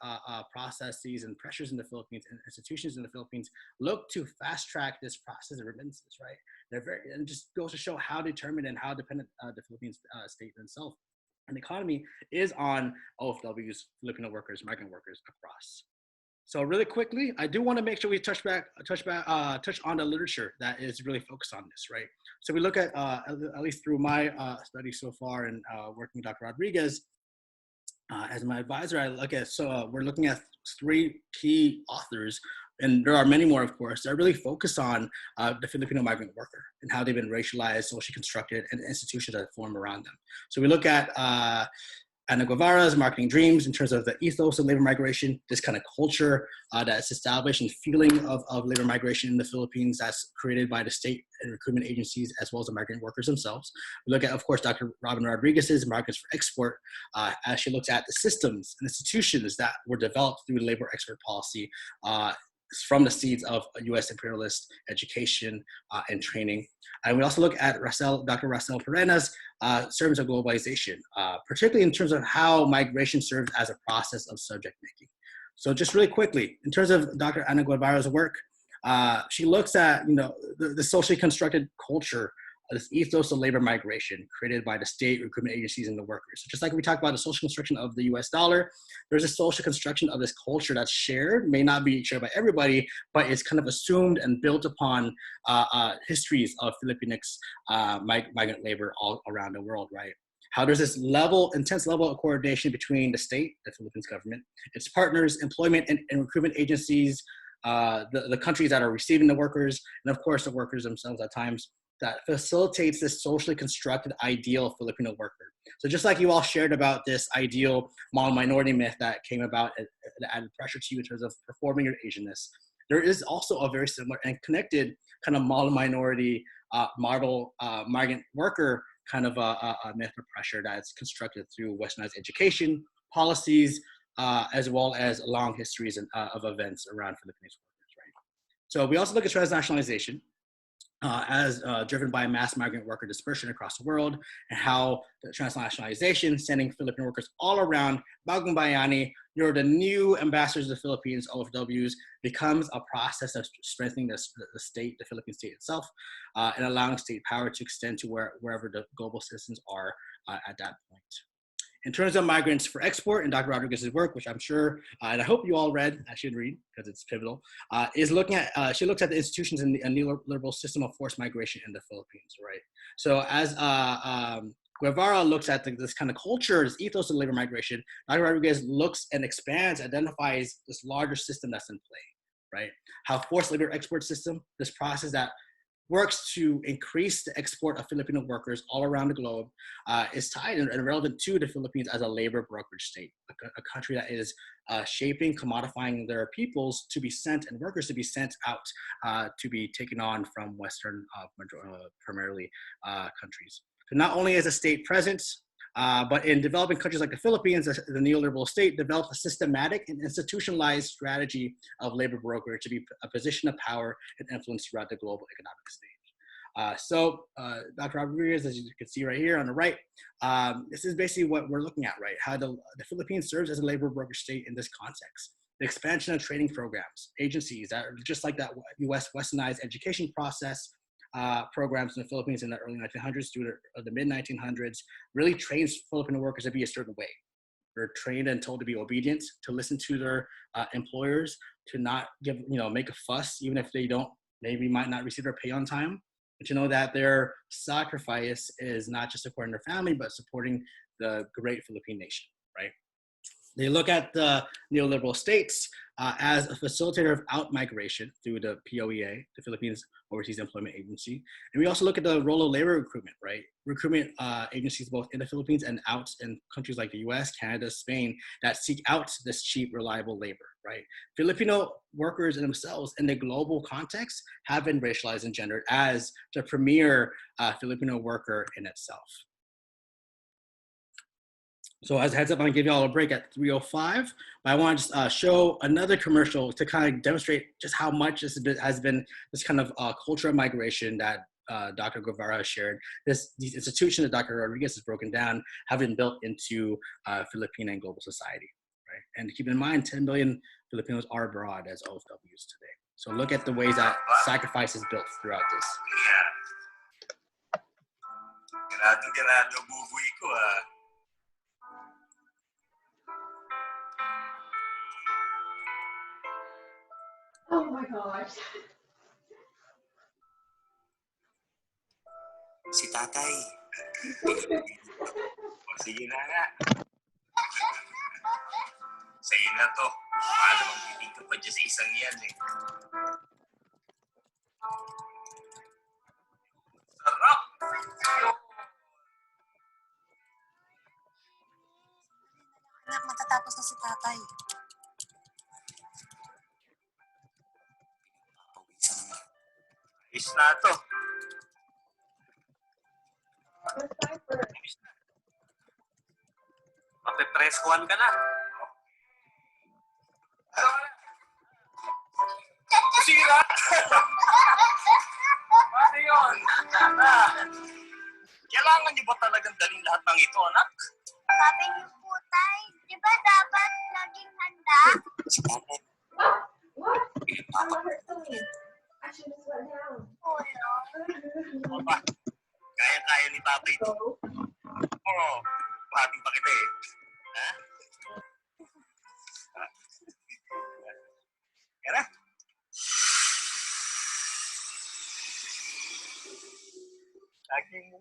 processes and pressures in the Philippines and institutions in the Philippines look to fast track this process of remittances, right? And just goes to show how determined and how dependent the Philippines state itself and economy is on OFWs, Filipino workers, migrant workers across. So really quickly, I do want to make sure we touch on the literature that is really focused on this, right? So we look at least through my study so far and working with Dr. Rodriguez as my advisor, I look at, we're looking at 3 key authors and there are many more, of course, that are really focused on the Filipino migrant worker and how they've been racialized, socially constructed, and the institutions that form around them. So we look at Ana Guevara's Marketing Dreams in terms of the ethos of labor migration, this kind of culture that's established and feeling of labor migration in the Philippines that's created by the state and recruitment agencies as well as the migrant workers themselves. We look at, of course, Dr. Robin Rodriguez's Markets for Export as she looks at the systems and institutions that were developed through labor export policy from the seeds of U.S. imperialist education and training. And we also look at Dr. Racel Perena's Servants of Globalization, particularly in terms of how migration serves as a process of subject making. So just really quickly, in terms of Dr. Ana Guevara's work, she looks at the socially constructed culture, this ethos of labor migration created by the state recruitment agencies and the workers. So just like we talked about the social construction of the US dollar, there's a social construction of this culture that's shared, may not be shared by everybody, but it's kind of assumed and built upon histories of Filipinxs migrant labor all around the world, right? How there's this intense level of coordination between the state, the Philippines government, its partners, employment and recruitment agencies, the countries that are receiving the workers, and of course the workers themselves at times, that facilitates this socially constructed ideal Filipino worker. So just like you all shared about this ideal model minority myth that came about and added pressure to you in terms of performing your Asianness, there is also a very similar and connected kind of model minority model migrant worker kind of a myth or pressure that's constructed through westernized education, policies, as well as long histories of events around Filipinese workers, right? So we also look at transnationalization as driven by mass migrant worker dispersion across the world, and how the transnationalization, sending Filipino workers all around, Bagong Bayani, you're the new ambassadors of the Philippines, OFWs, becomes a process of strengthening the state, the Philippine state itself, and allowing state power to extend to wherever the global citizens are at that point. In terms of migrants for export, and Dr. Rodriguez's work, which I'm sure, and I hope you all read, I should read because it's pivotal, is looking at, she looks at the institutions in a neoliberal system of forced migration in the Philippines, right? So as Guevara looks at this kind of culture, this ethos of labor migration, Dr. Rodriguez looks and expands, identifies this larger system that's in play, right? How forced labor export system, this process that works to increase the export of Filipino workers all around the globe, is tied and relevant to the Philippines as a labor brokerage state, a country that is shaping, commodifying their peoples to be sent and workers to be sent out to be taken on from Western, primarily countries. So not only is a state present, but in developing countries like the Philippines, the neoliberal state developed a systematic and institutionalized strategy of labor brokerage to be a position of power and influence throughout the global economic stage. So Dr. Rodriguez, as you can see right here on the right, this is basically what we're looking at, right? How the Philippines serves as a labor brokerage state in this context. The expansion of training programs, agencies that are just like that US westernized education process, programs in the Philippines in the early 1900s through the mid 1900s really trains Filipino workers to be a certain way. They're trained and told to be obedient, to listen to their employers, to not make a fuss, even if they might not receive their pay on time, but to know that their sacrifice is not just supporting their family, but supporting the great Philippine nation, right? They look at the neoliberal states as a facilitator of out-migration through the POEA, the Philippines Overseas Employment Agency. And we also look at the role of labor recruitment, right? Recruitment agencies both in the Philippines and out in countries like the US, Canada, Spain, that seek out this cheap, reliable labor, right? Filipino workers themselves in the global context have been racialized and gendered as the premier Filipino worker in itself. So as a heads up, I'm gonna give you all a break at 3:05, but I want to just show another commercial to kind of demonstrate just how much this has been this kind of culture of migration that Dr. Guevara shared. These institutions that Dr. Rodriguez has broken down have been built into Filipino and global society, right? And keep in mind, 10 million Filipinos are abroad as OFWs today. So look at the ways that sacrifice is built throughout this. Oh my gosh. Si tatay. Sige na nga. Sige na to. Paano mang hindi ka pa dyan sa isang yan eh. Sarap! Anak, matatapos na si tatay. Pawisan na. Ayos na to. Mapipreskuhan ka na. Sira! Ano yun? Kailangan niyo ba talagang dalhin lahat ng ito, anak? Sabi niyo po, tay, di ba dapat laging handa? Si Papa. What? Papa. That hurt so bad. I should have sweat down. Oh, no. Papa. Kaya-kaya ni Papa ito. Oo. Pahating pa kita eh. Ha? Kaya na? Lagi mo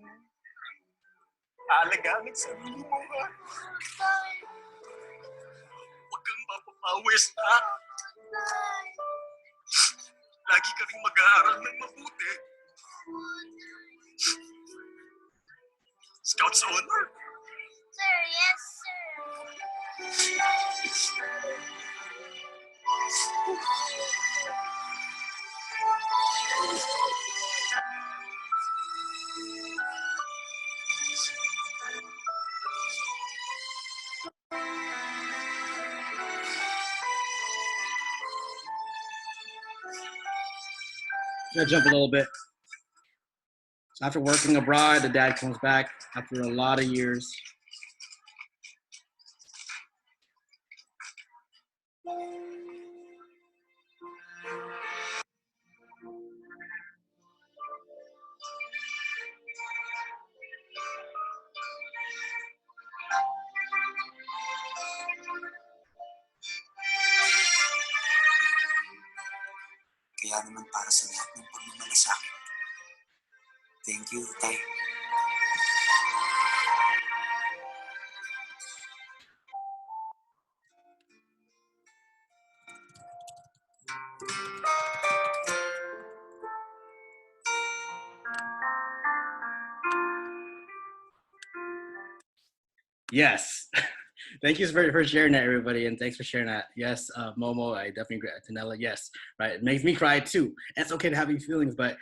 alagamit sa sarili mo ha. Huwag kang mapapawis ha. Lagi ka rin mag-aaral ng mabuti. Scouts honor. Sir, yes, sir. Gonna jump a little bit. So after working abroad, the dad comes back after a lot of years. Kaya naman para sa lahat ng pagmamalasakit. Thank you, Tay. Yes. Thank you for sharing that, everybody, and thanks for sharing that. Yes, Momo, I definitely agree. Tanella, yes, right. It makes me cry too. And it's okay to have these feelings, but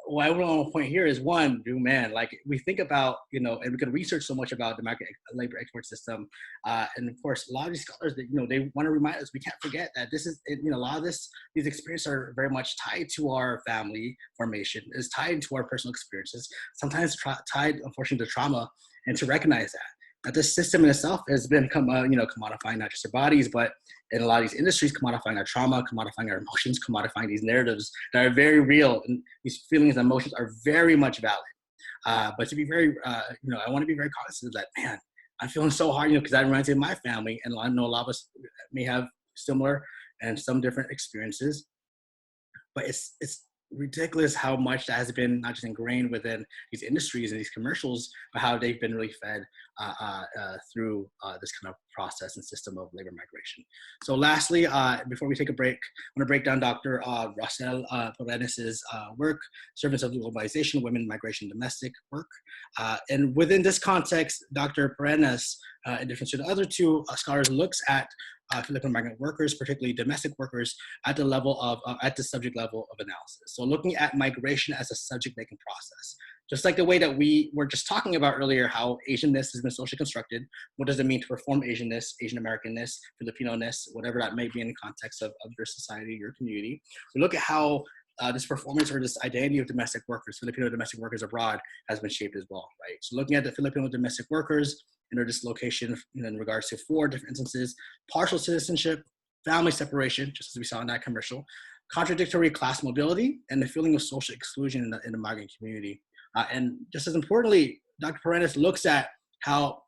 what I want to point here is one, man, like we think about, and we could research so much about the market labor export system, and of course, a lot of these scholars that they want to remind us we can't forget that this is, a lot of these experiences are very much tied to our family formation, is tied to our personal experiences, sometimes tied, unfortunately, to trauma, and to recognize that this system in itself has been commodifying not just our bodies, but in a lot of these industries, commodifying our trauma, commodifying our emotions, commodifying these narratives that are very real, and these feelings and emotions are very much valid. But to be very, I want to be very cognizant of that. Man, I'm feeling so hard, because that reminds me of my family, and I know a lot of us may have similar and some different experiences. But it's ridiculous how much that has been not just ingrained within these industries and these commercials, but how they've been really fed through this kind of process and system of labor migration. So lastly, before we take a break, I'm going to break down Dr. Racialization work, Servants of Globalization, Women, Migration, Domestic Work. And within this context, Dr. Paredes, in difference to the other two scholars, looks at Filipino migrant workers, particularly domestic workers, at the level of at the subject level of analysis. So looking at migration as a subject-making process, just like the way that we were just talking about earlier, how Asianness has been socially constructed. What does it mean to perform Asianness, Asian Americanness, Filipino-ness, whatever that may be in the context of your society, your community. We look at how this performance or this identity of domestic workers, Filipino domestic workers abroad, has been shaped as well, right? So looking at the Filipino domestic workers in their dislocation in regards to 4 different instances: partial citizenship, family separation, just as we saw in that commercial, contradictory class mobility, and the feeling of social exclusion in the migrant community. And just as importantly, Dr. Paredes looks at how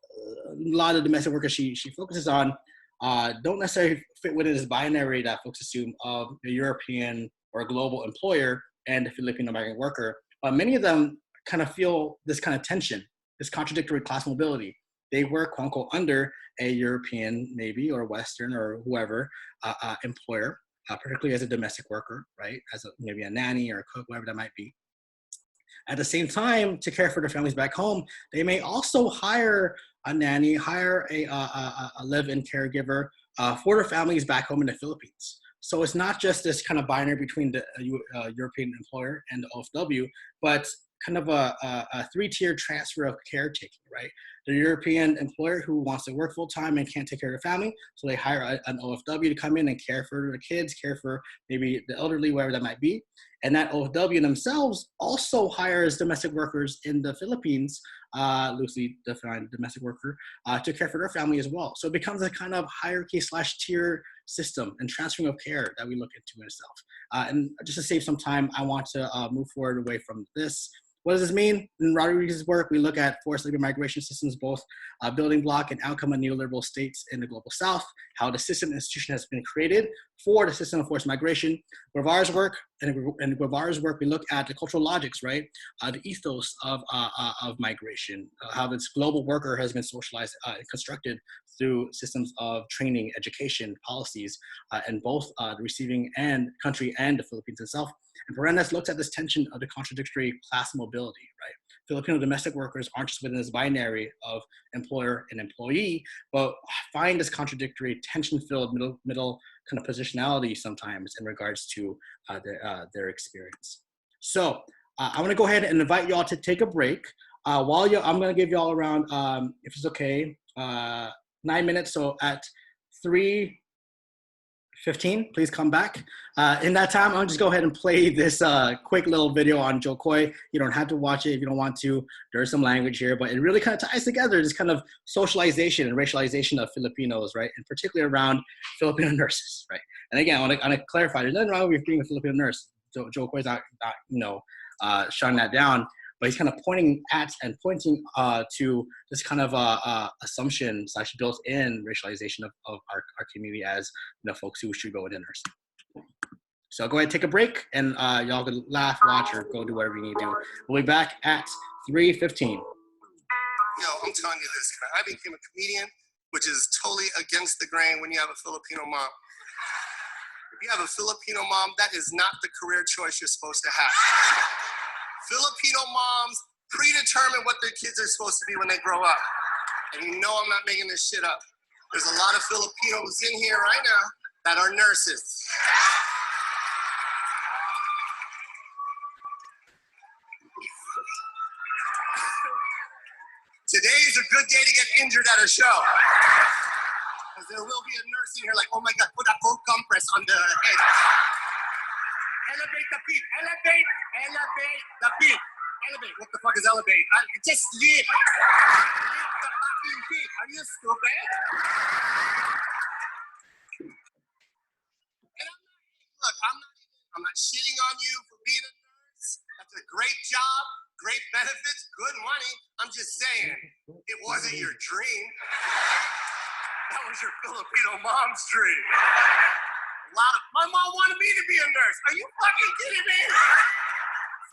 a lot of domestic workers she focuses on don't necessarily fit within this binary that folks assume of a European or a global employer and a Filipino migrant worker. But many of them kind of feel this kind of tension, this contradictory class mobility. they work, quote unquote, under a European, maybe, or Western, or whoever employer, particularly as a domestic worker, right? As maybe a nanny or a cook, whatever that might be. At the same time, to care for their families back home, they may also hire a nanny, hire a live-in caregiver for their families back home in the Philippines. So it's not just this kind of binary between the European employer and the OFW, but kind of a three-tier transfer of caretaking, right? The European employer who wants to work full-time and can't take care of their family, so they hire an OFW to come in and care for the kids, care for maybe the elderly, wherever that might be. And that OFW themselves also hires domestic workers in the Philippines, loosely defined domestic worker, to care for their family as well. So it becomes a kind of hierarchy / tier system and transferring of care that we look into in itself. And just to save some time, I want to move forward away from this. What does this mean? In Rodriguez's work, we look at forced labor migration systems, both building block and outcome of neoliberal states in the global south, how the system and institution has been created for the system of forced migration. Guevara's work, we look at the cultural logics, right? The ethos of migration, how this global worker has been socialized and constructed through systems of training, education, policies, in both the receiving and country and the Philippines itself. And Paredes looks at this tension of the contradictory class mobility, right? Filipino domestic workers aren't just within this binary of employer and employee, but find this contradictory, tension-filled middle kind of positionality sometimes in regards to their experience. So I want to go ahead and invite y'all to take a break. I'm going to give y'all around, if it's okay, 9 minutes. So at 3:15, please come back. In that time, I'll just go ahead and play this quick little video on Jo Koy. You don't have to watch it if you don't want to. There's some language here, but it really kind of ties together this kind of socialization and racialization of Filipinos, right? And particularly around Filipino nurses, right? And again, I want to clarify, there's nothing wrong with being a Filipino nurse. Jo Koy's not shutting that down. But he's kind of pointing to this kind of assumption / built-in racialization of our community as folks who should go into nursing. So go ahead and take a break, and y'all can laugh, watch, or go do whatever you need to do. We'll be back at 3:15. Yo, I'm telling you this, I became a comedian, which is totally against the grain when you have a Filipino mom. If you have a Filipino mom, that is not the career choice you're supposed to have. Filipino moms predetermine what their kids are supposed to be when they grow up. And you know I'm not making this shit up. There's a lot of Filipinos in here right now that are nurses. Today is a good day to get injured at a show. Because there will be a nurse in here like, oh my God, put a cold compress on the head. Elevate the feet, elevate the feet. Elevate, what the fuck is elevate? Just lift. Lift the fucking feet. Are you stupid? And I'm not shitting on you for being a nurse. That's a great job, great benefits, good money. I'm just saying, it wasn't your dream. That was your Filipino mom's dream. My mom wanted me to be a nurse. Are you fucking kidding me?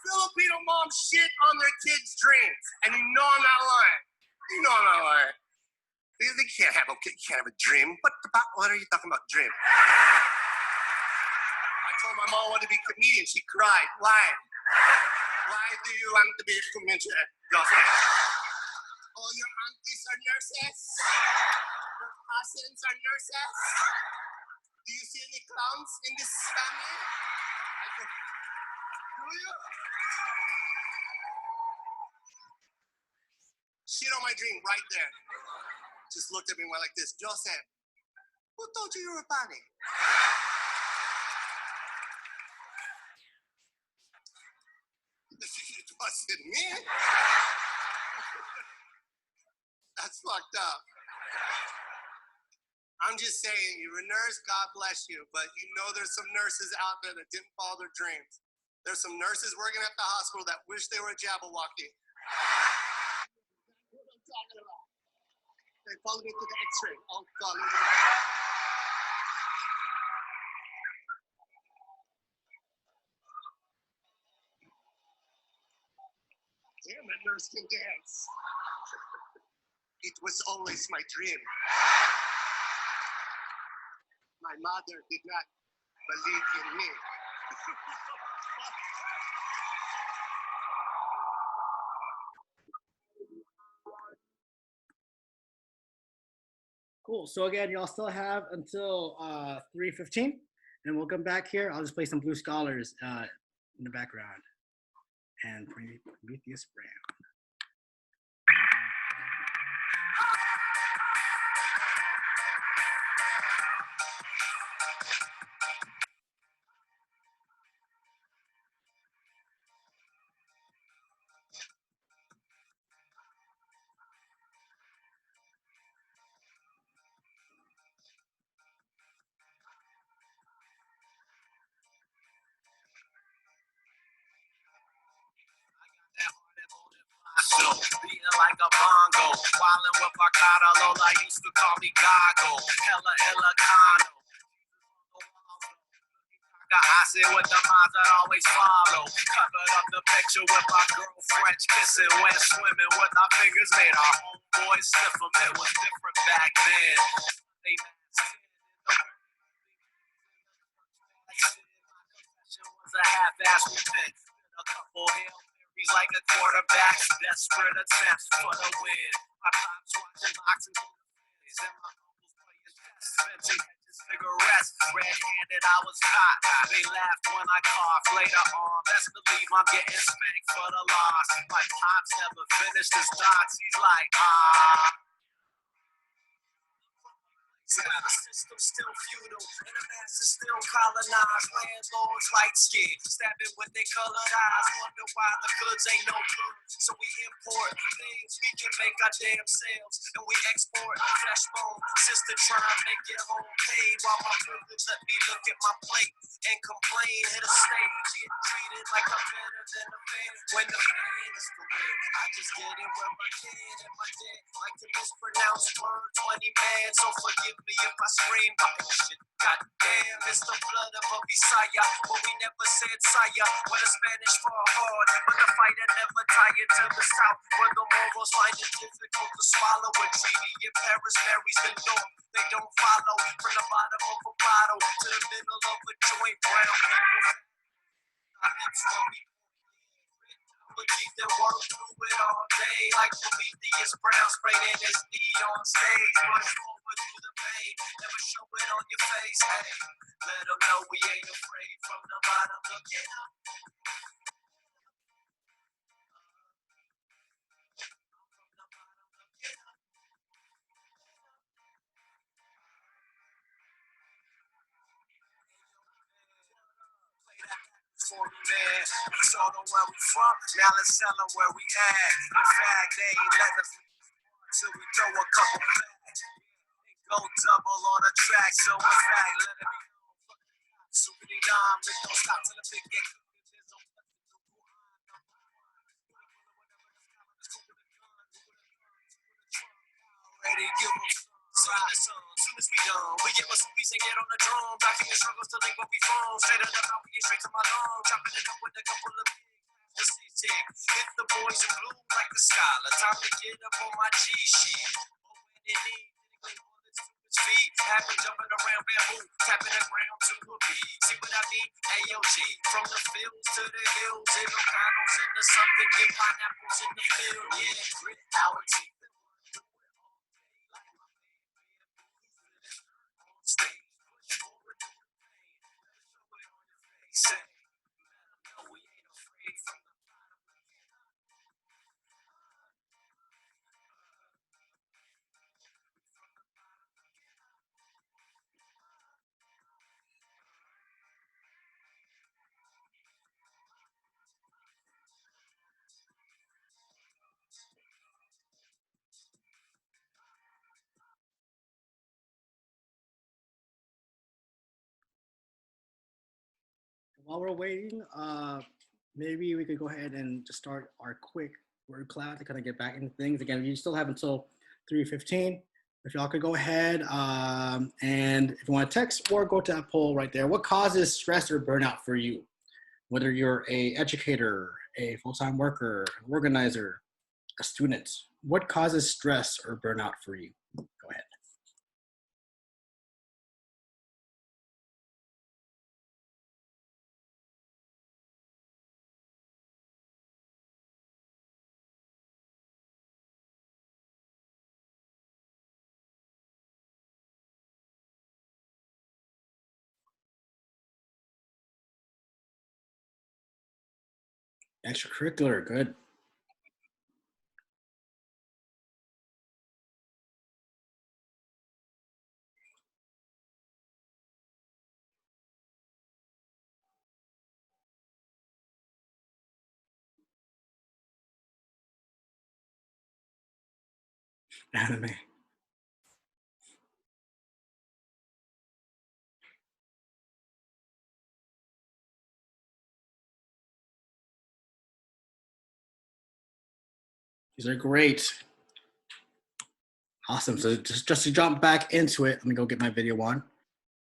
Filipino moms shit on their kids' dreams. And you know I'm not lying. You know I'm not lying. They can't have a dream. What are you talking about, dream? I told my mom I wanted to be a comedian. She cried. Why? Why do you want to be a comedian? All your aunties are nurses? Your cousins are nurses? Do you see any clowns in this family? Do you? Shit on my dream right there. Just looked at me and went like this. Joseph, who told you you were funny? It wasn't me. That's fucked up. I'm just saying, you're a nurse, God bless you, but you know there's some nurses out there that didn't follow their dreams. There's some nurses working at the hospital that wish they were a Jabberwocky. What I'm talking about. They followed me to the x-ray. I'll follow you. Damn, that nurse can dance. It was always my dream. My mother did not believe in me. Cool. So again, y'all still have until 3:15, and we'll come back here. I'll just play some Blue Scholars in the background, and Prometheus Brown. Beating like a bongo, wildin' with Arcada, Lola used to call me Gago, hella Ilocano. I sit with the minds that always follow. Covered up the picture with my girl French kissing, went swimming with our fingers made our homeboys sniff 'em. It was different back then. They was a half-ass repent. A couple Hail Marys like a quarterback. Desperate attempts for the win. My pops watching boxing movies and my uncles playing chess. Spencer catches cigarettes. Red-handed, I was caught. They laughed when I coughed. Later on, best believe I'm getting spanked for the loss. My pops never finished his thoughts. He's like, the system still feudal, and the masses still colonized. Landlords light skin, stabbing with their colored eyes. Wonder why the goods ain't no good. So we import things we can make our damn selves, and we export flesh bone. Sister trying to make it home paid, while my privilege let me look at my plate and complain. Hit a stage, get treated like I'm better than a fan. When the fan is the win, I just get it where I can, and my dad like to mispronounce word 20 man. So forgive me if I scream, shit, goddamn, it's the blood of a Messiah. But we never said sire, when the Spanish fall hard, but the fighter never tired to the south, where the morals find it difficult to swallow. A treaty in Paris marries the north, they don't follow. From the bottom of a bottle to the middle of a joint, brown people. We keep them work through it all day, like Prometheus Brown spraying his knee on stage. Push forward through the pain, never show it on your face. Hey, let them know we ain't afraid. From the bottom looking up. For me, man, we told them where we from, now let's tell them where we at. In fact, they ain't letting us till we throw a couple back. Go double on the track, so in fact, let it be known. Super Dom, it don't stop till the big get. Ready, give them soon as we done, we get what's we say, get on the drum. Document struggles to link what we from. Straight up the mouth, we get straight to my lungs. Chopping it up with a couple of the tick. Hit the boys in blue like the scholar. Time to get up on my G sheet. When it need, bullets to his feet. Happy jumping around bamboo, tapping the ground to a beat. See what I mean? AOG. From the fields to the hills, in the panels, in the something, get pineapples in the field. Yeah, reality. While we're waiting, maybe we could go ahead and just start our quick word cloud to kind of get back into things. Again, you still have until 3:15. If y'all could go ahead and if you want to text or go to that poll right there, what causes stress or burnout for you? Whether you're a educator, a full-time worker, organizer, a student, what causes stress or burnout for you? Go ahead. Extracurricular, good. Anime. These are great. Awesome. So just to jump back into it, let me go get my video on.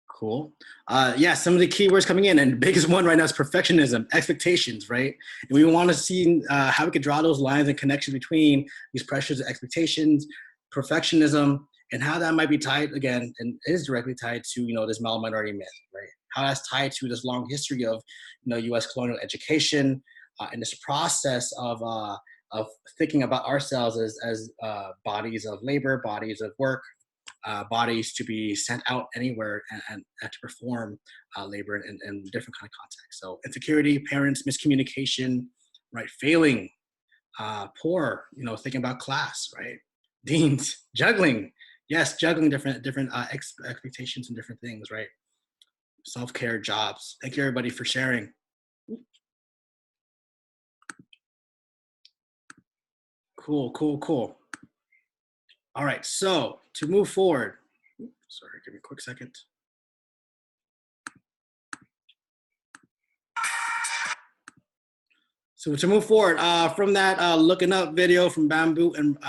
Cool. Yeah, some of the keywords coming in, and the biggest one right now is perfectionism, expectations, right? And we want to see how we could draw those lines and connections between these pressures and expectations, perfectionism, and how that might be tied, again, and is directly tied to, this minority myth, right? How that's tied to this long history of, U.S. colonial education and this process of thinking about ourselves as bodies of labor, bodies of work, bodies to be sent out anywhere and to perform labor in different kind of contexts. So insecurity, parents, miscommunication, right? Failing, poor, thinking about class, right? Deans, juggling. Yes, juggling different expectations and different things, right? Self-care, jobs. Thank you everybody for sharing. Cool. All right, so to move forward, sorry, give me a quick second. So to move forward, from that looking up video from Bamboo and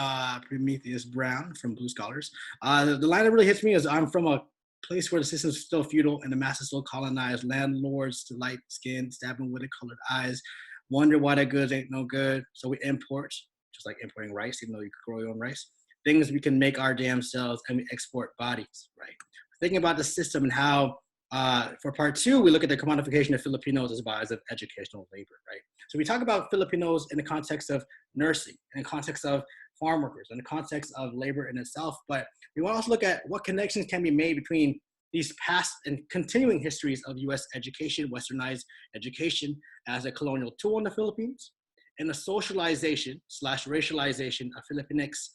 Prometheus Brown from Blue Scholars, the line that really hits me is, I'm from a place where the system is still feudal and the masses still colonized, landlords to light skin, stabbing with the colored eyes, wonder why their goods ain't no good. So we import, just like importing rice, even though you could grow your own rice, things we can make our damn selves, and we export bodies, right? Thinking about the system and how, for part 2, we look at the commodification of Filipinos as bodies of educational labor, right? So we talk about Filipinos in the context of nursing, in the context of farm workers, in the context of labor in itself, but we want to also look at what connections can be made between these past and continuing histories of U.S. education, westernized education as a colonial tool in the Philippines, and the socialization / racialization of Filipinxs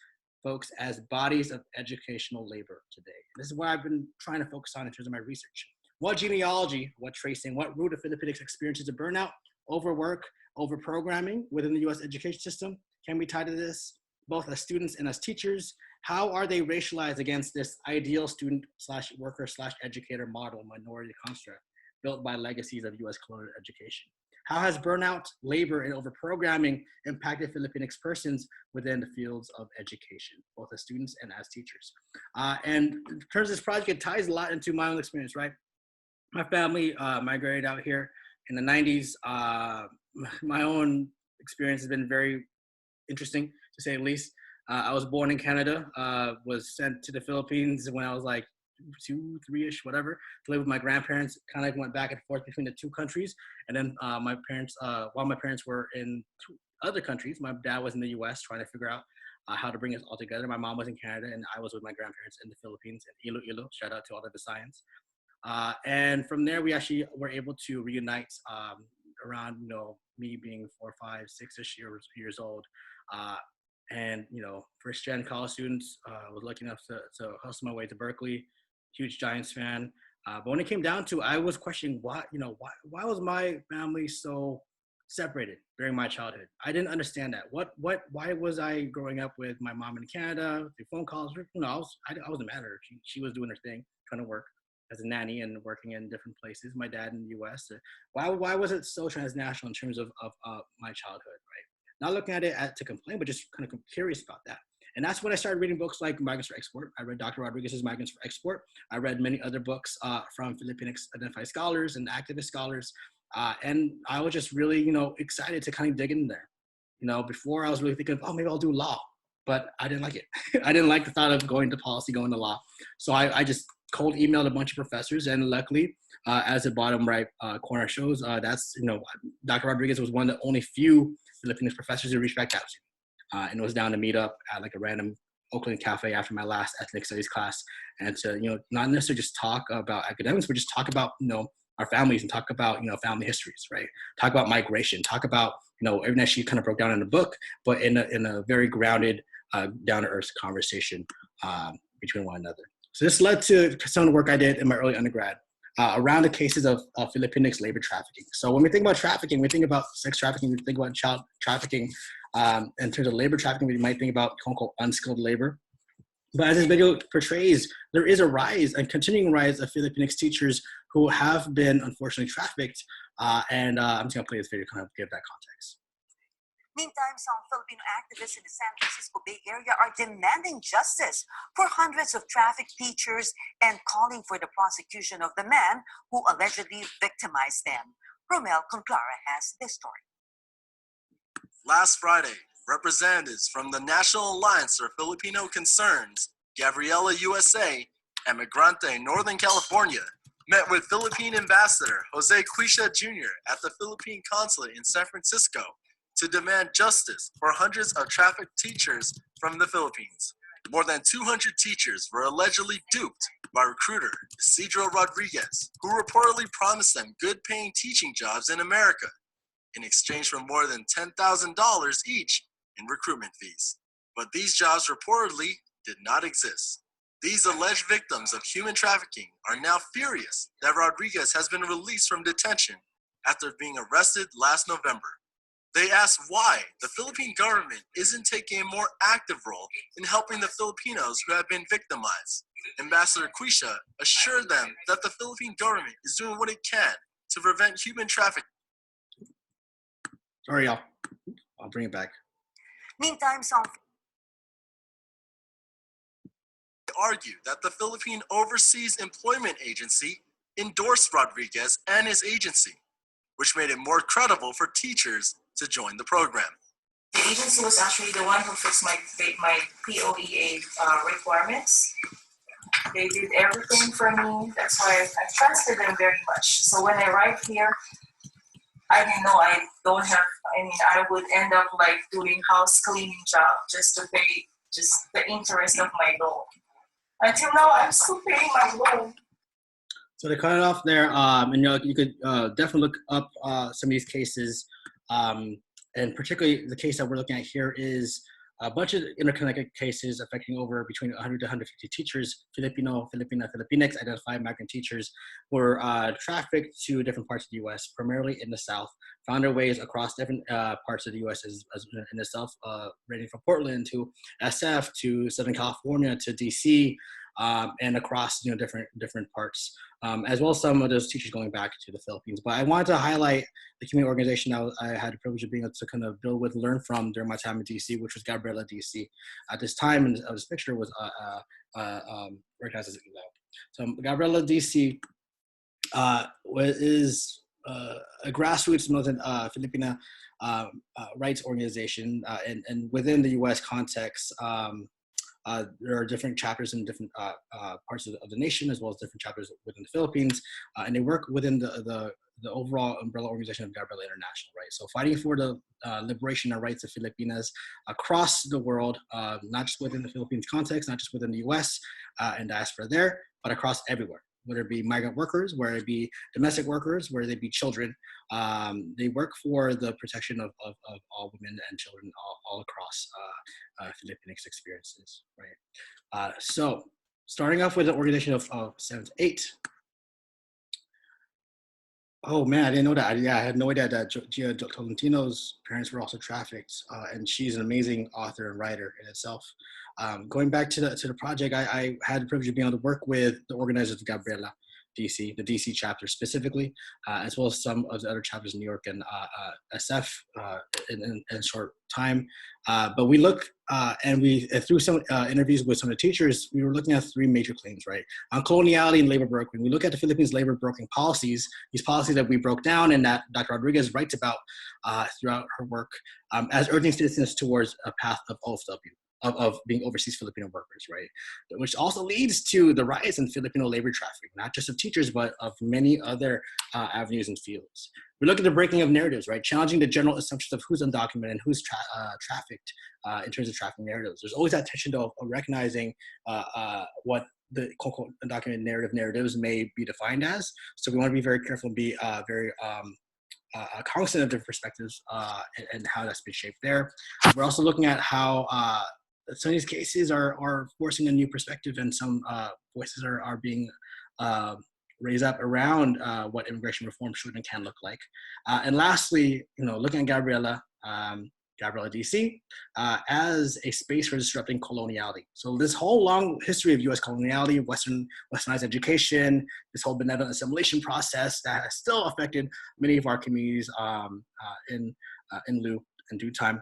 folks as bodies of educational labor today. This is what I've been trying to focus on in terms of my research. What genealogy, what tracing, what root of Filipinx experiences of burnout, overwork, overprogramming within the US education system can be tied to this, both as students and as teachers. How are they racialized against this ideal student / worker / educator model minority construct built by legacies of US colonial education? How has burnout, labor, and overprogramming impacted Filipinx persons within the fields of education, both as students and as teachers? And in terms of this project, it ties a lot into my own experience, right? My family migrated out here in the 90s. My own experience has been very interesting, to say the least. I was born in Canada, was sent to the Philippines when I was like 2, 3-ish, whatever, to live with my grandparents. Kind of went back and forth between the two countries. And then my parents, while my parents were in 2 other countries, my dad was in the US trying to figure out how to bring us all together. My mom was in Canada and I was with my grandparents in the Philippines, in Iloilo. Shout out to all the Visayans. And from there, we actually were able to reunite around, me being 4, 5, 6-ish years old. And, first gen college students, was lucky enough to hustle my way to Berkeley, huge Giants fan. But when it came down to, I was questioning why was my family so separated during my childhood? I didn't understand that. Why was I growing up with my mom in Canada through phone calls? I wasn't mad at her. She was doing her thing, trying to work as a nanny and working in different places. My dad in the U.S. Why was it so transnational in terms of my childhood, right? Not looking at it to complain, but just kind of curious about that. And that's when I started reading books like Migrants for Export. I read Dr. Rodriguez's Migrants for Export. I read many other books from Filipinx identified scholars and activist scholars. And I was just really, excited to kind of dig in there. You know, before I was really thinking, oh, maybe I'll do law, but I didn't like it. I didn't like the thought of going to policy, going to law. So I just cold emailed a bunch of professors, and luckily, as the bottom right corner shows, that's, you know, Dr. Rodriguez was one of the only few Filipino professors who reached back out to me, and was down to meet up at like a random Oakland cafe after my last ethnic studies class, and to, you know, not necessarily just talk about academics, but just talk about, you know, our families, and talk about, you know, family histories, right? Talk about migration, talk about, you know, everything that she kind of broke down in the book, but in a very grounded, down-to-earth conversation between one another. So this led to some of the work I did in my early undergrad around the cases of Filipinx labor trafficking. So when we think about trafficking, we think about sex trafficking, we think about child trafficking. In terms of labor trafficking, we might think about quote-unquote unskilled labor. But as this video portrays, there is a rise, a continuing rise of Filipinx teachers who have been unfortunately trafficked. I'm just gonna play this video to kind of give that context. Meantime, some Filipino activists in the San Francisco Bay Area are demanding justice for hundreds of trafficked teachers and calling for the prosecution of the man who allegedly victimized them. Romel Conclara has this story. Last Friday, representatives from the National Alliance for Filipino Concerns, Gabriela USA, and Migrante Northern California met with Philippine Ambassador Jose Quisha Jr. at the Philippine Consulate in San Francisco to demand justice for hundreds of trafficked teachers from the Philippines. More than 200 teachers were allegedly duped by recruiter Isidro Rodriguez, who reportedly promised them good-paying teaching jobs in America in exchange for more than $10,000 each in recruitment fees. But these jobs reportedly did not exist. These alleged victims of human trafficking are now furious that Rodriguez has been released from detention after being arrested last November. They asked why the Philippine government isn't taking a more active role in helping the Filipinos who have been victimized. Ambassador Quisha assured them that the Philippine government is doing what it can to prevent human trafficking. Sorry, y'all. I'll bring it back. Meantime, some argued that the Philippine Overseas Employment Agency endorsed Rodriguez and his agency, which made it more credible for teachers to join the program. The agency was actually the one who fixed my POEA requirements. They did everything for me. That's why I trusted them very much. So when I arrived here, I didn't know I would end up like doing house cleaning job just to pay just the interest of my loan. Until now, I'm still paying my loan. So to cut it off there, and you know, you could definitely look up some of these cases, and particularly the case that we're looking at here is a bunch of interconnected cases affecting over between 100 to 150 teachers, Filipino, Filipina, Filipinx, identified migrant teachers, were trafficked to different parts of the U.S., primarily in the South, found their ways across different parts of the U.S. as in the South, ranging from Portland to SF to Southern California to D.C., and across, you know, different parts, as well as some of those teachers going back to the Philippines. But I wanted to highlight the community organization I had the privilege of being able to kind of build with, learn from during my time in DC, which was Gabriela DC. At this time, and this picture was recognized as so Gabriela DC is a grassroots militant Filipina rights organization, and within the U.S. context. There are different chapters in different parts of the nation, as well as different chapters within the Philippines, and they work within the overall umbrella organization of Gabriela International, right? So fighting for the liberation and rights of Filipinas across the world, not just within the Philippines context, not just within the US and diaspora there, but across everywhere. Whether it be migrant workers, whether it be domestic workers, whether they be children, they work for the protection of all women and children all across Filipinx experiences, right? So starting off with the organization of 7 to 8. Oh man, I didn't know that. Yeah, I had no idea that Gia Tolentino's parents were also trafficked, and she's an amazing author and writer in itself. Going back to the project, I had the privilege of being able to work with the organizers of Gabriela DC, the DC chapter specifically, as well as some of the other chapters in New York and SF in short time. But we look and we through some interviews with some of the teachers, we were looking at three major claims, right? On coloniality and labor brokering. We look at the Philippines labor brokering policies, these policies that we broke down and that Dr. Rodriguez writes about throughout her work as urging citizens towards a path of OFW. Of being overseas Filipino workers, right? Which also leads to the rise in Filipino labor trafficking, not just of teachers, but of many other avenues and fields. We look at the breaking of narratives, right? Challenging the general assumptions of who's undocumented and who's trafficked in terms of trafficking narratives. There's always that tension of recognizing what the quote-unquote undocumented narratives may be defined as. So we want to be very careful and be very cognizant of different perspectives and how that's been shaped there. We're also looking at how some of these cases are forcing a new perspective, and some voices are being raised up around what immigration reform should and can look like. And lastly, looking at Gabriela DC as a space for disrupting coloniality. So this whole long history of U.S. coloniality, westernized education, this whole benevolent assimilation process that has still affected many of our communities in due time.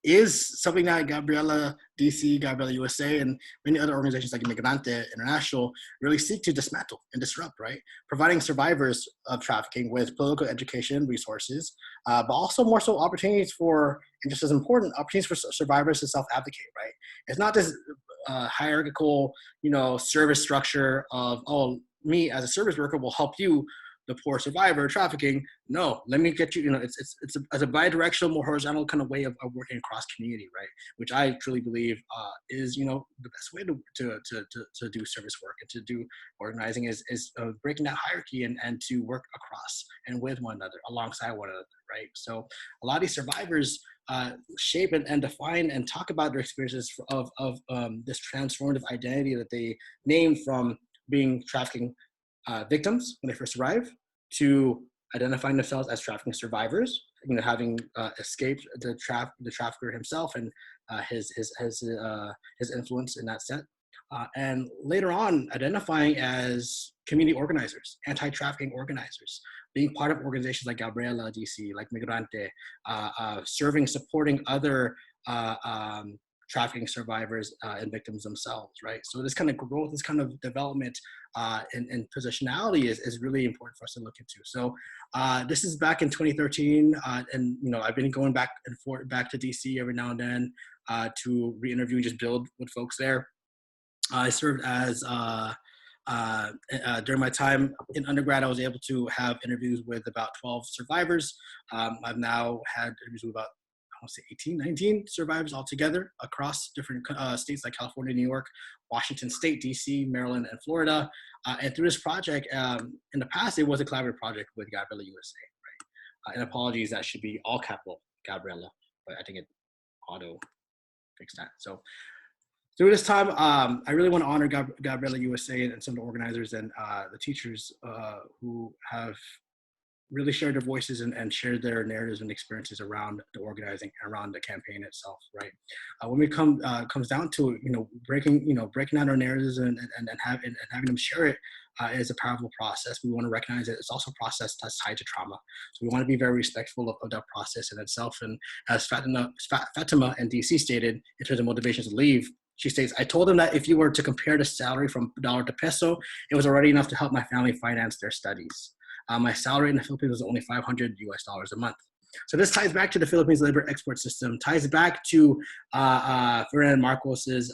Is something that Gabriela DC, Gabriela USA, and many other organizations like Migrante International really seek to dismantle and disrupt, right? Providing survivors of trafficking with political education resources, but also more so opportunities for, and just as important, opportunities for survivors to self-advocate, right? It's not this hierarchical, service structure of, oh, me as a service worker will help you, the poor survivor of trafficking. No, let me get you, it's a bi-directional, more horizontal kind of way of working across community, right? Which I truly believe is, the best way to do service work and to do organizing is breaking that hierarchy and to work across and with one another, alongside one another, right? So a lot of these survivors shape and define and talk about their experiences of this transformative identity that they name from being trafficking victims when they first arrive, to identifying themselves as trafficking survivors, having escaped the trafficker himself and his influence in that set, and later on identifying as community organizers, anti-trafficking organizers, being part of organizations like Gabriela DC, like Migrante, serving, supporting other trafficking survivors and victims themselves, right? So this kind of growth, this kind of development and positionality is really important for us to look into. So this is back in 2013, and I've been going back and forth back to DC every now and then to re-interview and just build with folks there. I served as during my time in undergrad, I was able to have interviews with about 12 survivors. I've now had interviews with about 18, 19 survivors altogether across different states like California, New York, Washington State, DC, Maryland, and Florida. And through this project, in the past, it was a collaborative project with Gabriela USA, right? And apologies, that should be all capital Gabriela, but I think it auto fixed that. So through this time, I really want to honor Gabriela USA and some of the organizers and the teachers who have really shared their voices and shared their narratives and experiences around the organizing, around the campaign itself, right? When it comes down to breaking down our narratives and having them share it is a powerful process. We want to recognize that it's also a process that's tied to trauma. So we want to be very respectful of that process in itself. And as Fatima and DC stated, in terms of motivations to leave, she states, I told them that if you were to compare the salary from dollar to peso, it was already enough to help my family finance their studies. My salary in the Philippines was only $500 a month. So this ties back to the Philippines labor export system, ties back to Ferdinand Marcos's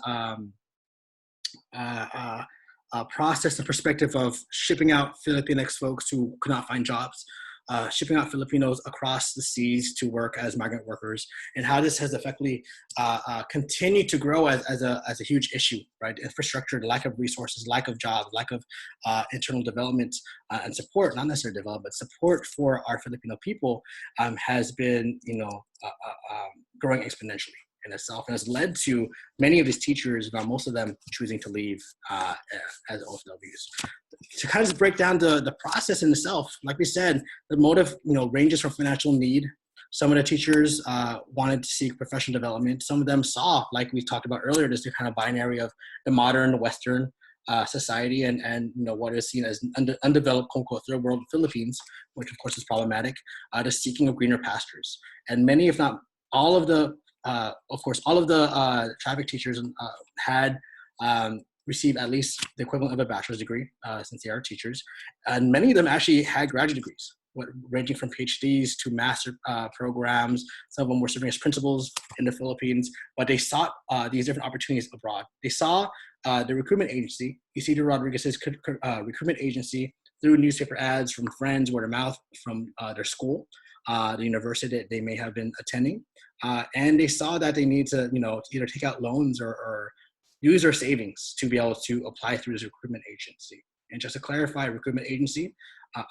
process and perspective of shipping out Filipinx folks who could not find jobs, shipping out Filipinos across the seas to work as migrant workers, and how this has effectively continued to grow as a huge issue, right? Infrastructure, lack of resources, lack of jobs, lack of internal development and support, not necessarily development, support for our Filipino people has been, growing exponentially in itself, and has led to many of these teachers, most of them choosing to leave as OFWs. To kind of just break down the process in itself, like we said, the motive, ranges from financial need. Some of the teachers wanted to seek professional development. Some of them saw, like we talked about earlier, this kind of binary of the modern Western society and what is seen as undeveloped, quote unquote, third world Philippines, which of course is problematic, to seeking of greener pastures. And many, if not all of the, traffic teachers had received at least the equivalent of a bachelor's degree since they are teachers. And many of them actually had graduate degrees, ranging from PhDs to master programs. Some of them were serving as principals in the Philippines, but they sought these different opportunities abroad. They saw the recruitment agency, Isidro Rodriguez's recruitment agency, through newspaper ads, from friends, word of mouth, from their school, the university that they may have been attending. And they saw that they need to, either take out loans or use their savings to be able to apply through this recruitment agency. And just to clarify, recruitment agency,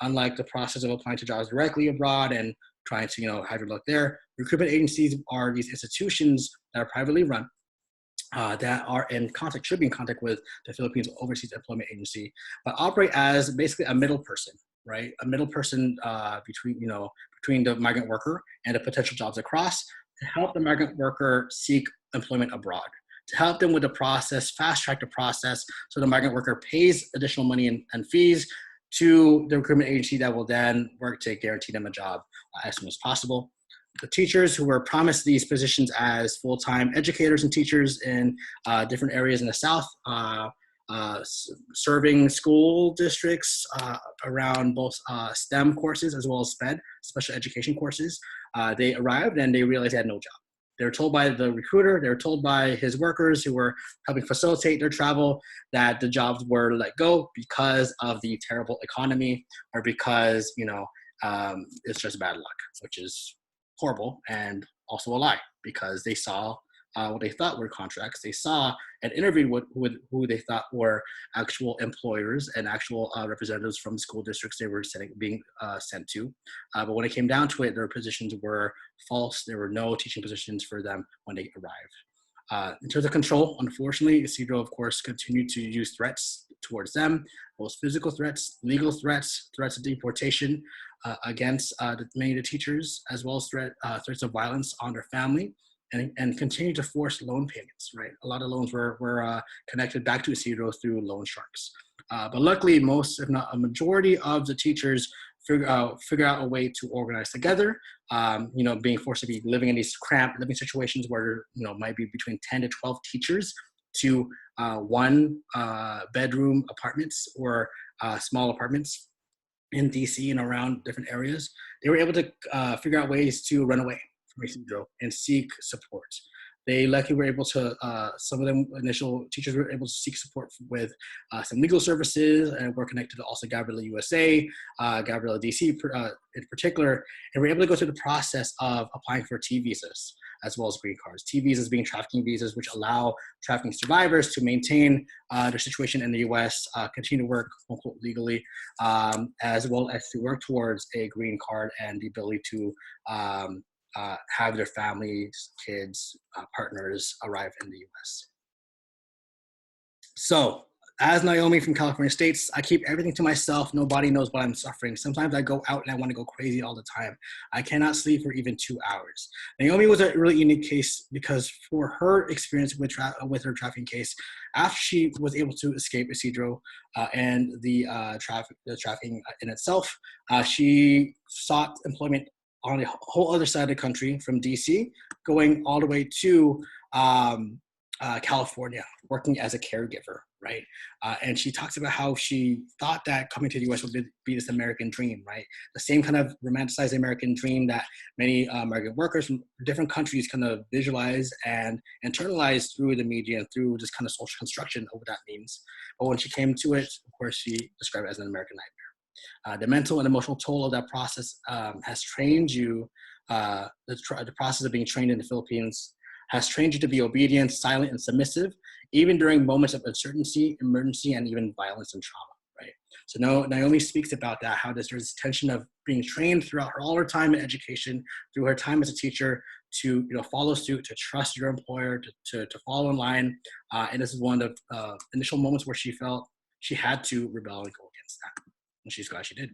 unlike the process of applying to jobs directly abroad and trying to, have your luck there, recruitment agencies are these institutions that are privately run, that are in contact, should be in contact with the Philippines Overseas Employment Agency, but operate as basically a middle person, right? A middle person between the migrant worker and the potential jobs across, to help the migrant worker seek employment abroad, to help them with the process, fast track the process, so the migrant worker pays additional money and fees to the recruitment agency that will then work to guarantee them a job as soon as possible. The teachers who were promised these positions as full-time educators and teachers in different areas in the South, serving school districts around both STEM courses as well as SPED, special education courses, they arrived and they realized they had no job. They were told by the recruiter, they were told by his workers who were helping facilitate their travel that the jobs were let go because of the terrible economy, or because, it's just bad luck, which is horrible and also a lie, because they saw what they thought were contracts. They saw and interviewed with who they thought were actual employers and actual representatives from school districts they were being sent to. But when it came down to it, their positions were false. There were no teaching positions for them when they arrived. In terms of control, unfortunately, Isidro, of course, continued to use threats towards them, both physical threats, legal threats, threats of deportation against many of the teachers, as well as threats of violence on their family, and continue to force loan payments, right? A lot of loans were connected back to Isidro through loan sharks. But luckily, most, if not a majority of the teachers figure out a way to organize together, being forced to be living in these cramped living situations where, might be between 10 to 12 teachers to one bedroom apartments or small apartments in DC and around different areas. They were able to figure out ways to run away from Isidro and seek support. They luckily were able to, some of them initial teachers were able to seek support with some legal services, and were connected to also Gabriela USA, Gabriela DC in particular, and were able to go through the process of applying for T visas as well as green cards. T visas being trafficking visas, which allow trafficking survivors to maintain their situation in the US, continue to work, quote unquote, legally, as well as to work towards a green card and the ability to have their families, kids, partners arrive in the US. So, as Naomi from California states, I keep everything to myself. Nobody knows what I'm suffering. Sometimes I go out and I want to go crazy all the time. I cannot sleep for even 2 hours. Naomi was a really unique case because for her experience with her trafficking case, after she was able to escape Isidro and the trafficking in itself, she sought employment on the whole other side of the country, from DC, going all the way to California, working as a caregiver, right? And she talks about how she thought that coming to the US would be this American dream, right? The same kind of romanticized American dream that many migrant workers from different countries kind of visualize and internalize through the media and through this kind of social construction of what that means. But when she came to it, of course, she described it as an American nightmare. The mental and emotional toll of that process has trained you, the process of being trained in the Philippines has trained you to be obedient, silent, and submissive, even during moments of uncertainty, emergency, and even violence and trauma, right? So Naomi speaks about that, how there's this tension of being trained throughout all her time in education, through her time as a teacher, to follow suit, to trust your employer, to fall in line. And this is one of the initial moments where she felt she had to rebel and go against that. And she's glad she did.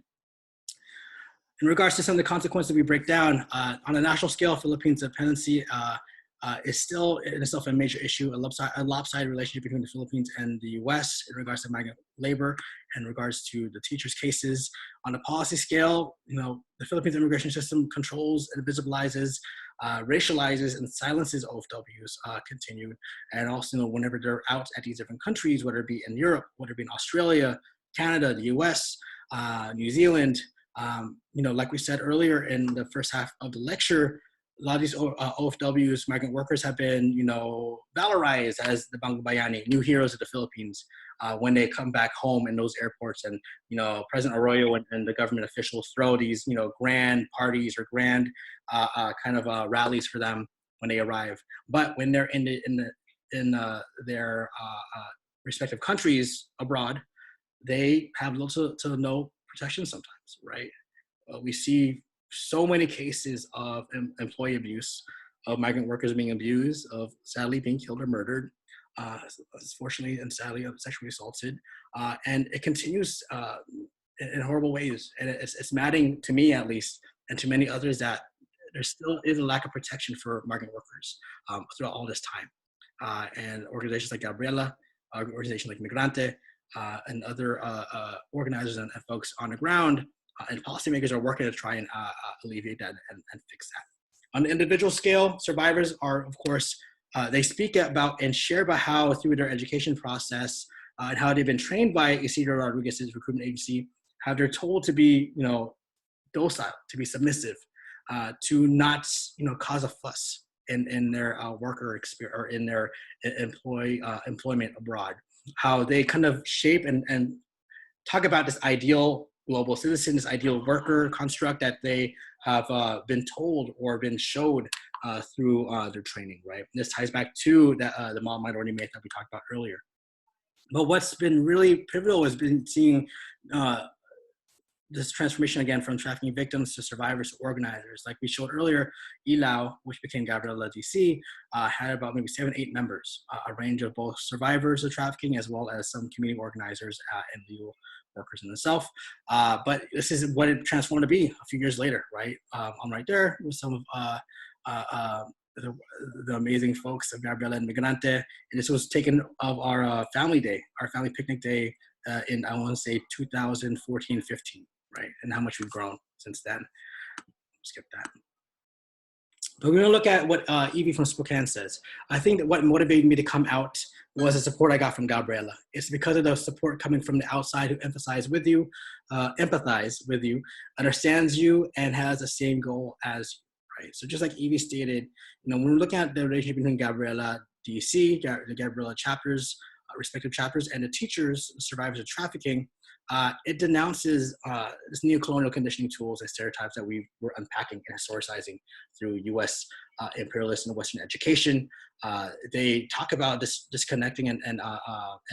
In regards to some of the consequences we break down, on a national scale, Philippines dependency is still in itself a major issue, a lopsided relationship between the Philippines and the US in regards to migrant labor, in regards to the teachers' cases. On a policy scale, the Philippines immigration system controls and visibilizes, racializes, and silences OFWs continued. And also, whenever they're out at these different countries, whether it be in Europe, whether it be in Australia, Canada, the US, New Zealand, like we said earlier in the first half of the lecture, a lot of these OFWs, migrant workers, have been, valorized as the Bangko Bayani, new heroes of the Philippines, when they come back home in those airports. And, President Arroyo and the government officials throw these, grand parties or grand rallies for them when they arrive. But when they're in their respective countries abroad, they have little to no protection sometimes, right? We see so many cases of employee abuse, of migrant workers being abused, of sadly being killed or murdered, unfortunately and sadly sexually assaulted, and it continues in horrible ways. And it's maddening to me, at least, and to many others, that there still is a lack of protection for migrant workers throughout all this time. And organizations like Gabriela, organizations like Migrante, and other organizers and folks on the ground and policymakers are working to try and alleviate that and fix that. On the individual scale, survivors are, of course, they speak about and share about how through their education process and how they've been trained by Isidro Rodriguez's recruitment agency, how they're told to be, docile, to be submissive, to not, cause a fuss in their worker experience or in their employment abroad. How they kind of shape and talk about this ideal global citizen, this ideal worker construct that they have been told or been showed through their training, right? This ties back to the minority myth that we talked about earlier. But what's been really pivotal has been seeing this transformation again from trafficking victims to survivors to organizers. Like we showed earlier, Ilao, which became Gabriela DC, had about maybe 7-8 members, a range of both survivors of trafficking as well as some community organizers and legal workers in itself. But this is what it transformed to be a few years later, right? I'm right there with some of the amazing folks of Gabriela and Migrante. And this was taken of our family day, our family picnic day in, I want to say, 2014-15. Right, and how much we've grown since then. Skip that. But we're gonna look at what Evie from Spokane says. I think that what motivated me to come out was the support I got from Gabriela. It's because of the support coming from the outside who empathize with you, understands you, and has the same goal as you, right? So just like Evie stated, when we're looking at the relationship between Gabriela DC, the Gabriela chapters, respective chapters, and the teachers, survivors of trafficking, it denounces this neo-colonial conditioning tools and stereotypes that we were unpacking and historicizing through U.S. Imperialist and Western education. They talk about disconnecting and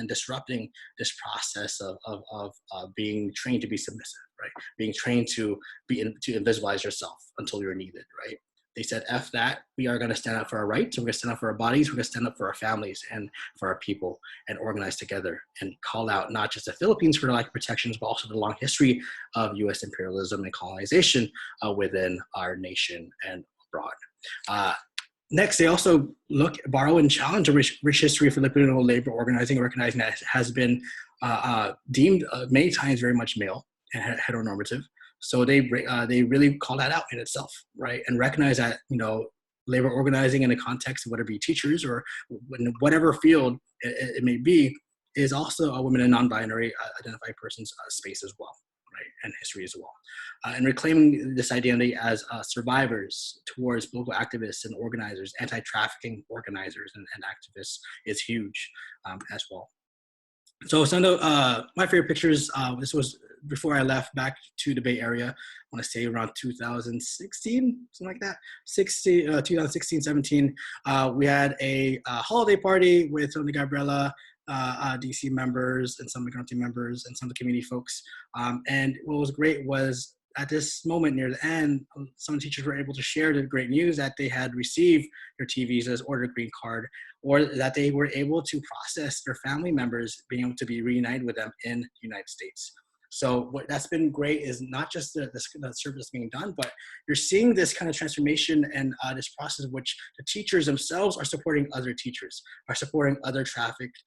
disrupting this process of being trained to be submissive, right? Being trained to invisibilize yourself until you're needed, right? They said, F that, we are going to stand up for our rights, we're going to stand up for our bodies, we're going to stand up for our families and for our people and organize together and call out not just the Philippines for the lack of protections, but also the long history of U.S. imperialism and colonization within our nation and abroad. Next, they also borrow and challenge a rich history of Filipino labor organizing, recognizing that it has been deemed many times very much male and heteronormative. So they really call that out in itself, right? And recognize that, labor organizing in the context of whether it be teachers or in whatever field it may be, is also a women and non-binary identified person's space as well, right? And history as well. And reclaiming this identity as survivors towards local activists and organizers, anti-trafficking organizers and activists is huge as well. So some of my favorite pictures, this was before I left back to the Bay Area, I want to say around 2016, something like that, 2016, 17. We had a holiday party with some of the Gabriela DC members and some Migrante members and some of the community folks. And what was great was at this moment near the end, some teachers were able to share the great news that they had received their T visas or their green card, or that they were able to process their family members being able to be reunited with them in the United States. So what that's been great is not just the service being done, but you're seeing this kind of transformation and this process in which the teachers themselves are supporting other teachers, are supporting other trafficked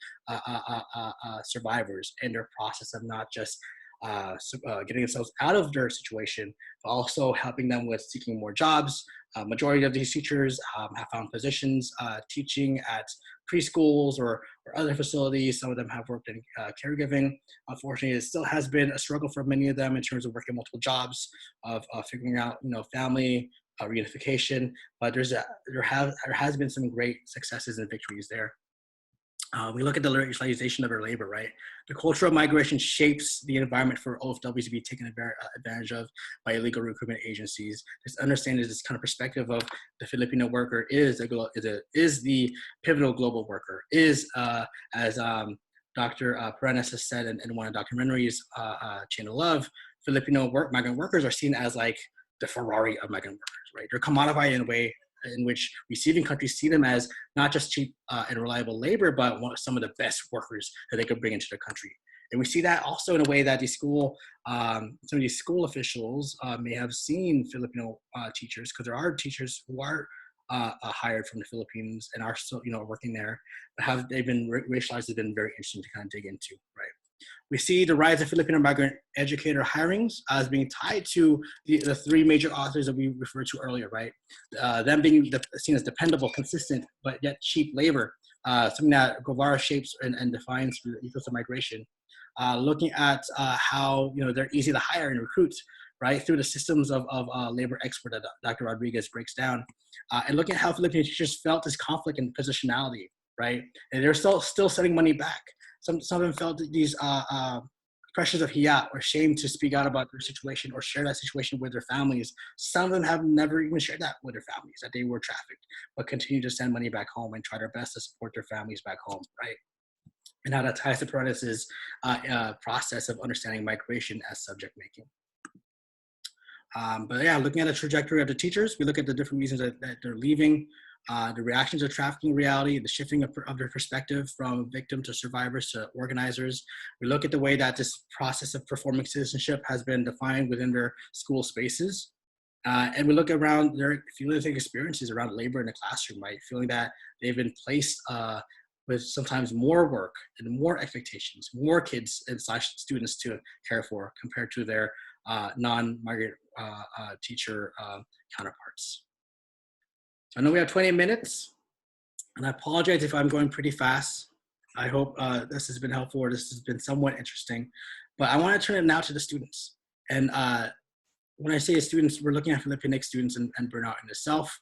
survivors in their process of not just getting themselves out of their situation, but also helping them with seeking more jobs. Majority of these teachers have found positions teaching at preschools or other facilities. Some of them have worked in caregiving. Unfortunately, it still has been a struggle for many of them in terms of working multiple jobs, of figuring out, family reunification. But there has been some great successes and victories there. We look at the racialization of our labor, right? The culture of migration shapes the environment for OFWs to be taken advantage of by illegal recruitment agencies. Just understanding this kind of perspective of the Filipino worker is the pivotal global worker, as Dr. Paredes has said in one of the documentaries, Chain of Love, Filipino migrant workers are seen as like the Ferrari of migrant workers, right? They're commodified in a way in which receiving countries see them as not just cheap and reliable labor, but some of the best workers that they could bring into the country. And we see that also in a way that some of these school officials may have seen Filipino teachers, because there are teachers who are hired from the Philippines and are still, working there, but how they've been racialized has been very interesting to kind of dig into, right? We see the rise of Filipino migrant educator hirings as being tied to the three major authors that we referred to earlier, right? Them being seen as dependable, consistent, but yet cheap labor, something that Guevara shapes and defines through the ethos of migration. Looking at how they're easy to hire and recruit, right, through the systems of labor expert that Dr. Rodriguez breaks down, and looking at how Filipino teachers felt this conflict and positionality, right? And they're still sending money back. Some of them felt these pressures of hiya or shame to speak out about their situation or share that situation with their families. Some of them have never even shared that with their families, that they were trafficked, but continue to send money back home and try their best to support their families back home, right? And how that ties to Paredes' process of understanding migration as subject making. But yeah, looking at the trajectory of the teachers, we look at the different reasons that they're leaving, the reactions of trafficking reality, the shifting of their perspective from victim to survivors to organizers. We look at the way that this process of performing citizenship has been defined within their school spaces. And we look around their feeling experiences around labor in the classroom, right? Feeling that they've been placed with sometimes more work and more expectations, more kids and students to care for compared to their non-migrant teacher counterparts. I know we have 20 minutes, and I apologize if I'm going pretty fast. I hope this has been helpful or this has been somewhat interesting, but I want to turn it now to the students. And when I say students, we're looking at Filipinx students and burnout in itself.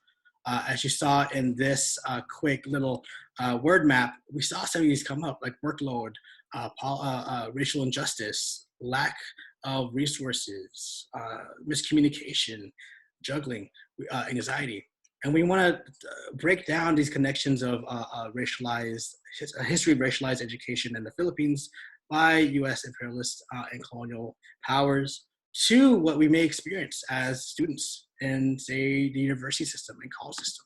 As you saw in this quick little word map, we saw some of these come up, like workload, racial injustice, lack of resources, miscommunication, juggling, anxiety. And we want to break down these connections of history of racialized education in the Philippines by US imperialist and colonial powers to what we may experience as students in, say, the university system and college system.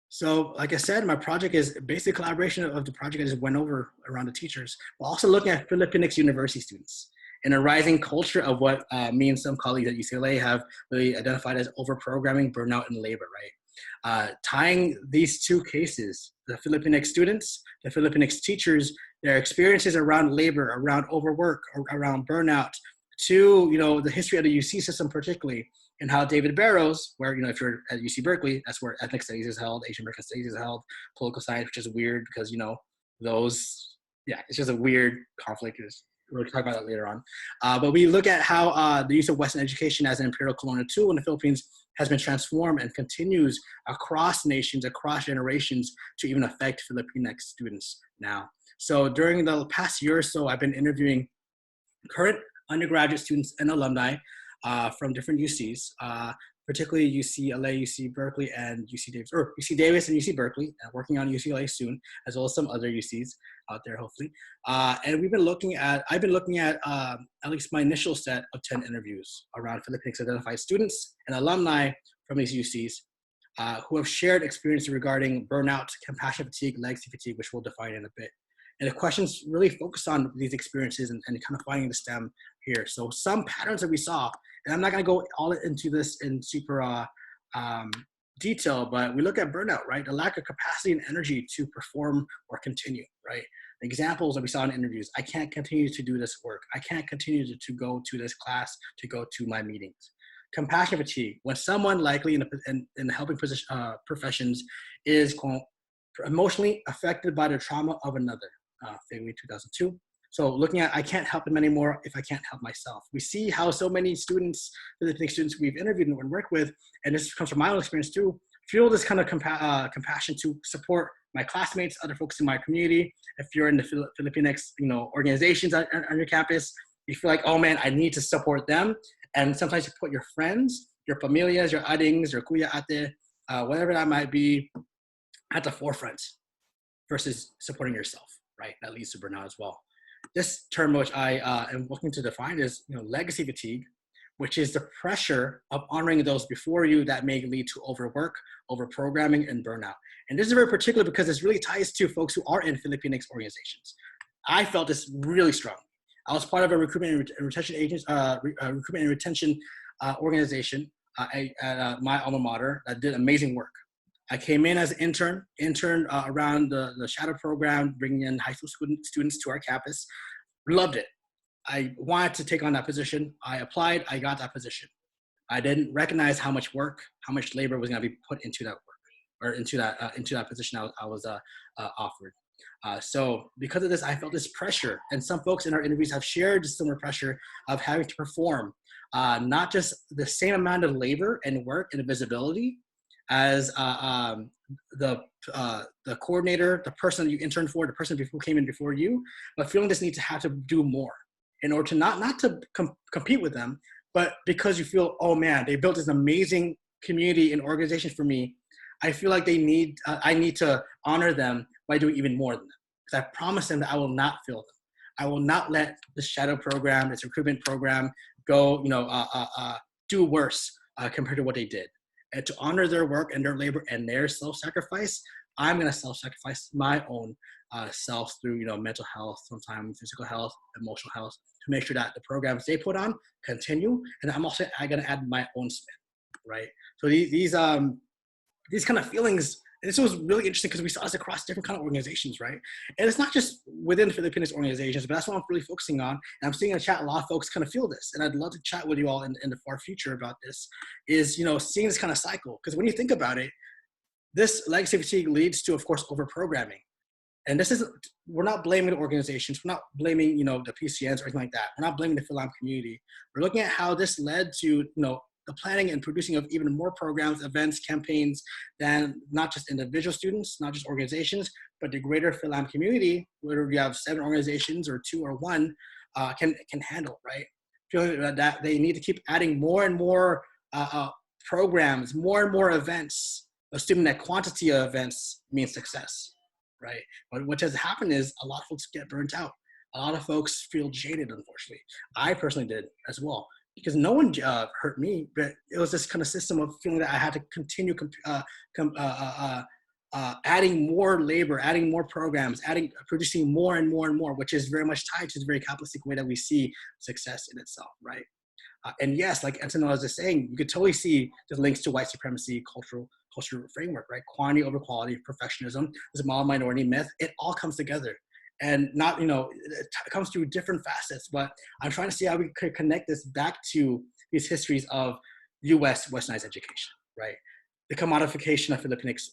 So, like I said, my project is basic collaboration of the project I just went over around the teachers, but also looking at Filipinx university students and a rising culture of what me and some colleagues at UCLA have really identified as overprogramming, burnout, and labor, right? Tying these two cases, the Filipinx students, the Filipinx teachers, their experiences around labor, around overwork, around burnout, to the history of the UC system particularly, and how David Barrows, where if you're at UC Berkeley, that's where ethnic studies is held, Asian American studies is held, political science, which is weird because it's just a weird conflict. We'll talk about that later on. But we look at how the use of Western education as an imperial colonial tool in the Philippines has been transformed and continues across nations, across generations, to even affect Filipinx students now. So during the past year or so, I've been interviewing current undergraduate students and alumni from different UCs, particularly UCLA, UC Berkeley, and UC Davis, or UC Davis and UC Berkeley, and working on UCLA soon, as well as some other UCs out there, hopefully. And I've been looking at least my initial set of 10 interviews around Filipinx identified students and alumni from these UCs who have shared experience regarding burnout, compassion fatigue, legacy fatigue, which we'll define in a bit. And the questions really focus on these experiences and kind of finding the stem here. So some patterns that we saw, and I'm not going to go all into this in super detail, but we look at burnout, right? The lack of capacity and energy to perform or continue, right? Examples that we saw in interviews: I can't continue to do this work. I can't continue to go to this class, to go to my meetings. Compassion fatigue, when someone likely in the helping professions is quote, emotionally affected by the trauma of another. February 2002. So looking at, I can't help them anymore if I can't help myself. We see how so many students, Filipino students we've interviewed and worked with, and this comes from my own experience too, feel this kind of compassion to support my classmates, other folks in my community. If you're in the Filipinxs, organizations on your campus, you feel like, oh man, I need to support them. And sometimes you put your friends, your familias, your adings, your kuya ate, whatever that might be, at the forefront versus supporting yourself, right? That leads to burnout as well. This term, which I am looking to define, is legacy fatigue, which is the pressure of honoring those before you that may lead to overwork, overprogramming, and burnout. And this is very particular because this really ties to folks who are in Filipinx organizations. I felt this really strong. I was part of a recruitment and retention organization at my alma mater that did amazing work. I came in as an intern around the shadow program, bringing in high school students to our campus. Loved it. I wanted to take on that position. I applied, I got that position. I didn't recognize how much work, how much labor was gonna be put into that work, or into that position I was offered. So because of this, I felt this pressure, and some folks in our interviews have shared similar pressure of having to perform not just the same amount of labor and work and visibility as the coordinator, the person you interned for, the person who came in before you, but feeling this need to have to do more in order to not to compete with them, but because you feel, oh man, they built this amazing community and organization for me. I feel like I need to honor them by doing even more than them. Because I promised them that I will not fail them. I will not let the shadow program, this recruitment program, go, do worse compared to what they did. And to honor their work and their labor and their self-sacrifice, I'm going to self-sacrifice my own self through, mental health, sometimes physical health, emotional health, to make sure that the programs they put on continue. And I'm going to add my own spin, right? So these kind of feelings, and this was really interesting because we saw this across different kind of organizations, right? And it's not just within Filipino organizations, but that's what I'm really focusing on. And I'm seeing in the chat a lot of folks kind of feel this, and I'd love to chat with you all in the far future about this, is, seeing this kind of cycle. Because when you think about it, this legacy fatigue leads to, of course, overprogramming. And we're not blaming the organizations, we're not blaming, the PCNs or anything like that. We're not blaming the Philam community. We're looking at how this led to, the planning and producing of even more programs, events, campaigns than not just individual students, not just organizations, but the greater Philam community, whether you have 7 organizations or 2 or 1, can handle, right? Feeling that they need to keep adding more and more programs, more and more events, assuming that quantity of events means success, right? But what has happened is a lot of folks get burnt out. A lot of folks feel jaded, unfortunately. I personally did as well. Because no one hurt me, but it was this kind of system of feeling that I had to continue adding more labor, adding more programs, producing more and more and more, which is very much tied to the very capitalistic way that we see success in itself, right? And yes, like Antonio was just saying, you could totally see the links to white supremacy, cultural framework, right? Quantity over quality, perfectionism, this model minority myth, it all comes together. And not, it comes through different facets, but I'm trying to see how we could connect this back to these histories of U.S. westernized education, right? The commodification of Filipinx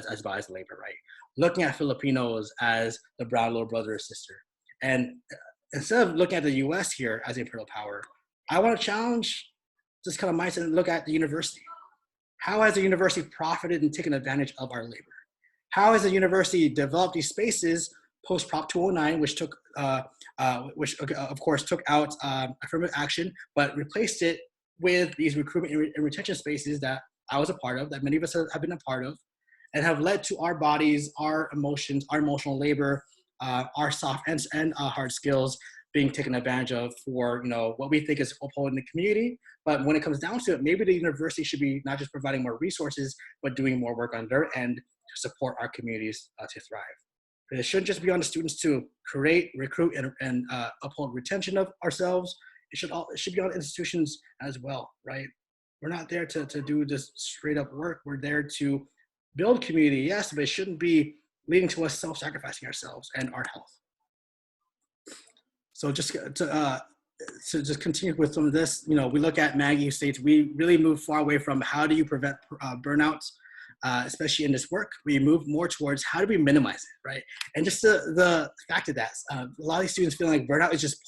as biased labor, right? Looking at Filipinos as the brown little brother or sister. And instead of looking at the U.S. here as imperial power, I want to challenge this kind of mindset and look at the university. How has the university profited and taken advantage of our labor? How has the university developed these spaces post Prop 209, which of course took out affirmative action, but replaced it with these recruitment and retention spaces that I was a part of, that many of us have been a part of, and have led to our bodies, our emotions, our emotional labor, our soft and hard skills being taken advantage of for what we think is upholding the community. But when it comes down to it, maybe the university should be not just providing more resources, but doing more work on their end to support our communities to thrive. It shouldn't just be on the students to create, recruit, and uphold retention of ourselves. It should be on institutions as well, right? We're not there to do this straight up work. We're there to build community, yes, but it shouldn't be leading to us self-sacrificing ourselves and our health. So just to just continue with some of this, you know, we look at Maggie, who states we really move far away from how do you prevent burnouts, especially in this work. We move more towards how do we minimize it, right? And just the fact of that, a lot of these students feel like burnout is just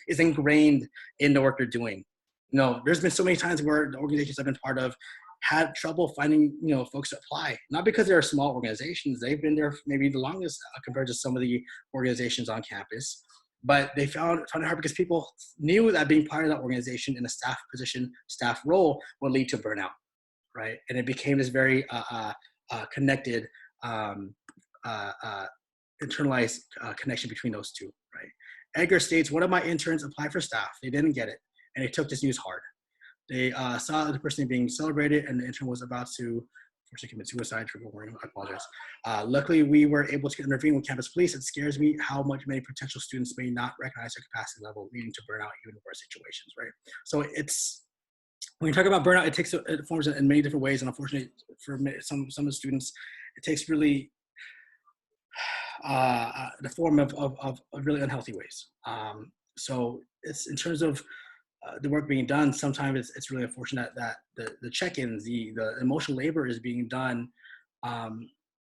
is ingrained in the work they're doing. You know, there's been so many times where the organizations I've been part of had trouble finding, you know, folks to apply. Not because they're small organizations, they've been there maybe the longest compared to some of the organizations on campus. But they found it hard because people knew that being part of that organization in a staff position, staff role would lead to burnout, right? And it became this very connected, internalized connection between those two, right? Edgar states, one of my interns applied for staff. They didn't get it, and they took this news hard. They saw the person being celebrated, and the intern was about to fortunately commit suicide. I apologize. Luckily, we were able to intervene with campus police. It scares me how much many potential students may not recognize their capacity level, leading to burnout even in worse situations, right? So it's, when you talk about burnout, it forms in many different ways, and unfortunately for some of the students, it takes really the form of really unhealthy ways. So it's in terms of the work being done, sometimes it's really unfortunate that the check-ins, the emotional labor is being done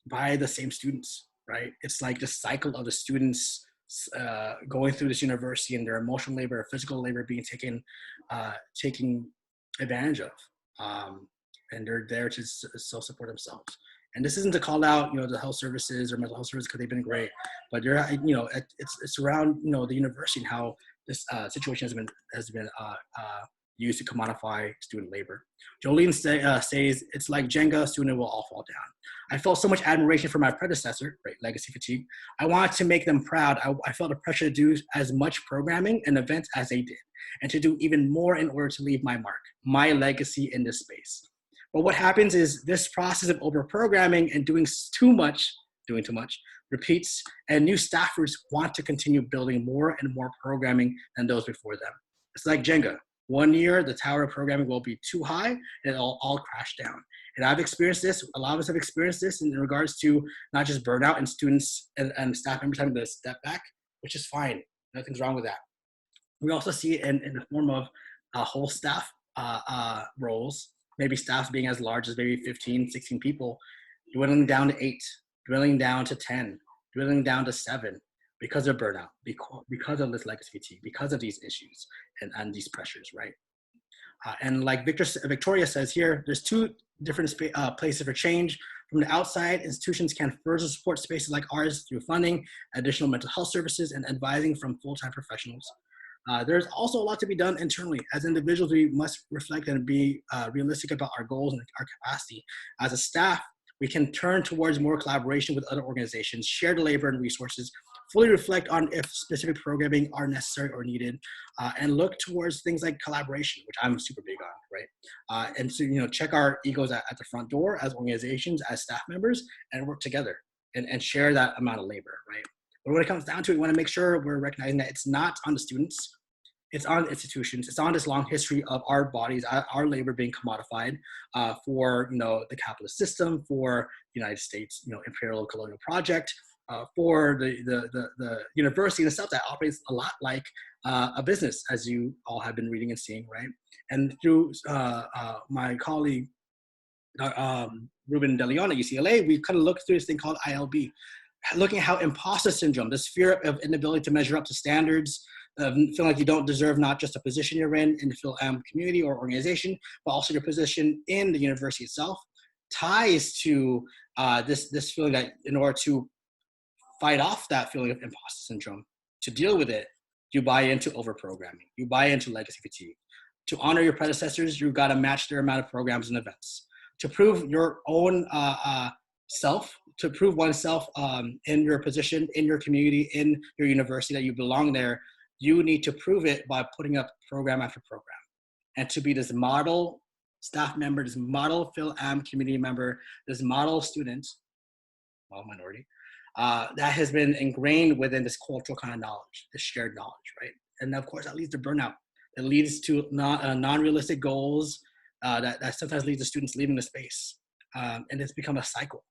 by the same students, right? It's like the cycle of the students going through this university and their emotional labor, physical labor being taken advantage of. And they're there to self-support themselves. And this isn't to call out, you know, the health services or mental health services because they've been great, but they're, you know, it's around, you know, the university and how this situation has been used to commodify student labor. Jolene says, it's like Jenga, student will all fall down. I felt so much admiration for my predecessor, right, legacy fatigue. I wanted to make them proud. I felt the pressure to do as much programming and events as they did, and to do even more in order to leave my mark, my legacy in this space. But what happens is this process of overprogramming and doing too much repeats, and new staffers want to continue building more and more programming than those before them. It's like Jenga. 1 year, the tower of programming will be too high and it'll all crash down. And I've experienced this, a lot of us have experienced this in regards to not just burnout and students and staff members having to step back, which is fine. Nothing's wrong with that. We also see it in the form of whole staff roles, maybe staffs being as large as maybe 15, 16 people, dwindling down to 8, dwindling down to 10, dwindling down to 7 because of burnout, because of this legacy fatigue, because of these issues and these pressures, right? And like Victoria says here, there's 2 different places for change. From the outside, institutions can further support spaces like ours through funding, additional mental health services, and advising from full-time professionals. There's also a lot to be done internally. As individuals, we must reflect and be realistic about our goals and our capacity. As a staff, we can turn towards more collaboration with other organizations, share the labor and resources, fully reflect on if specific programming are necessary or needed, and look towards things like collaboration, which I'm super big on, right? And so, you know, check our egos at the front door as organizations, as staff members, and work together and share that amount of labor, right? But when it comes down to it, we want to make sure we're recognizing that it's not on the students, it's on institutions, it's on this long history of our bodies, our labor being commodified for, you know, the capitalist system, for the United States, you know, imperial colonial project, for the university in itself that operates a lot like a business, as you all have been reading and seeing, right? And through my colleague, Ruben DeLeon at UCLA, we kind of looked through this thing called ILB, looking at how imposter syndrome, this fear of inability to measure up to standards, feeling like you don't deserve not just a position you're in the Phil-Am community or organization, but also your position in the university itself, ties to this feeling that in order to fight off that feeling of imposter syndrome, to deal with it, you buy into overprogramming, you buy into legacy fatigue. To honor your predecessors, you've got to match their amount of programs and events. To prove your own self, to prove oneself in your position, in your community, in your university, that you belong there, you need to prove it by putting up program after program. And to be this model staff member, this model Phil-Am community member, this model student, well, minority, that has been ingrained within this cultural kind of knowledge, this shared knowledge, right? And of course, that leads to burnout. It leads to non-realistic goals that sometimes leads to students leaving the space. And it's become a cycle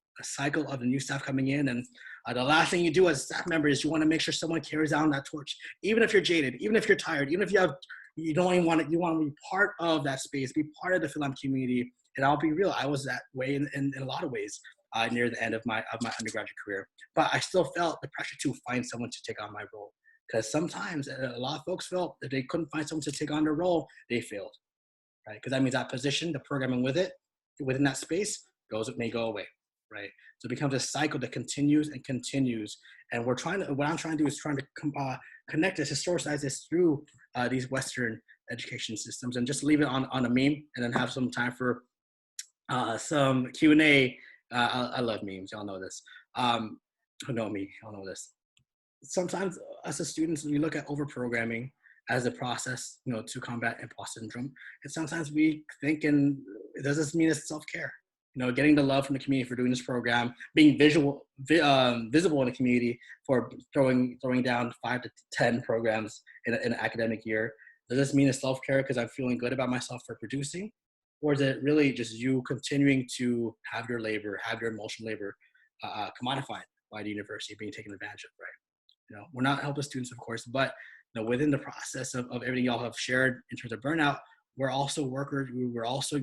of the new staff coming in. And the last thing you do as a staff member is you want to make sure someone carries down that torch, even if you're jaded, even if you're tired, even if you don't even want to, you want to be part of that space, be part of the Philam community. And I'll be real, I was that way in a lot of ways near the end of my undergraduate career. But I still felt the pressure to find someone to take on my role. Because sometimes a lot of folks felt that they couldn't find someone to take on their role, they failed, right? Because that means that position, the programming with it, within that space, may go away, right? So it becomes a cycle that continues and continues. And what I'm trying to do is trying to connect this, historicize this through these Western education systems, and just leave it on a meme, and then have some time for some Q&A. I love memes, y'all know this. Who know me, y'all know this. Sometimes as a students, we look at overprogramming as a process, to combat imposter syndrome. And sometimes we think, and does this mean it's self-care? Getting the love from the community for doing this program, being visible in the community for throwing down 5 to 10 programs in an academic year. Does this mean it's self-care because I'm feeling good about myself for producing? Or is it really just you continuing to have your labor, have your emotional labor commodified by the university, being taken advantage of, right? We're not helpless students, of course, but within the process of everything y'all have shared in terms of burnout, we're also workers. We're also,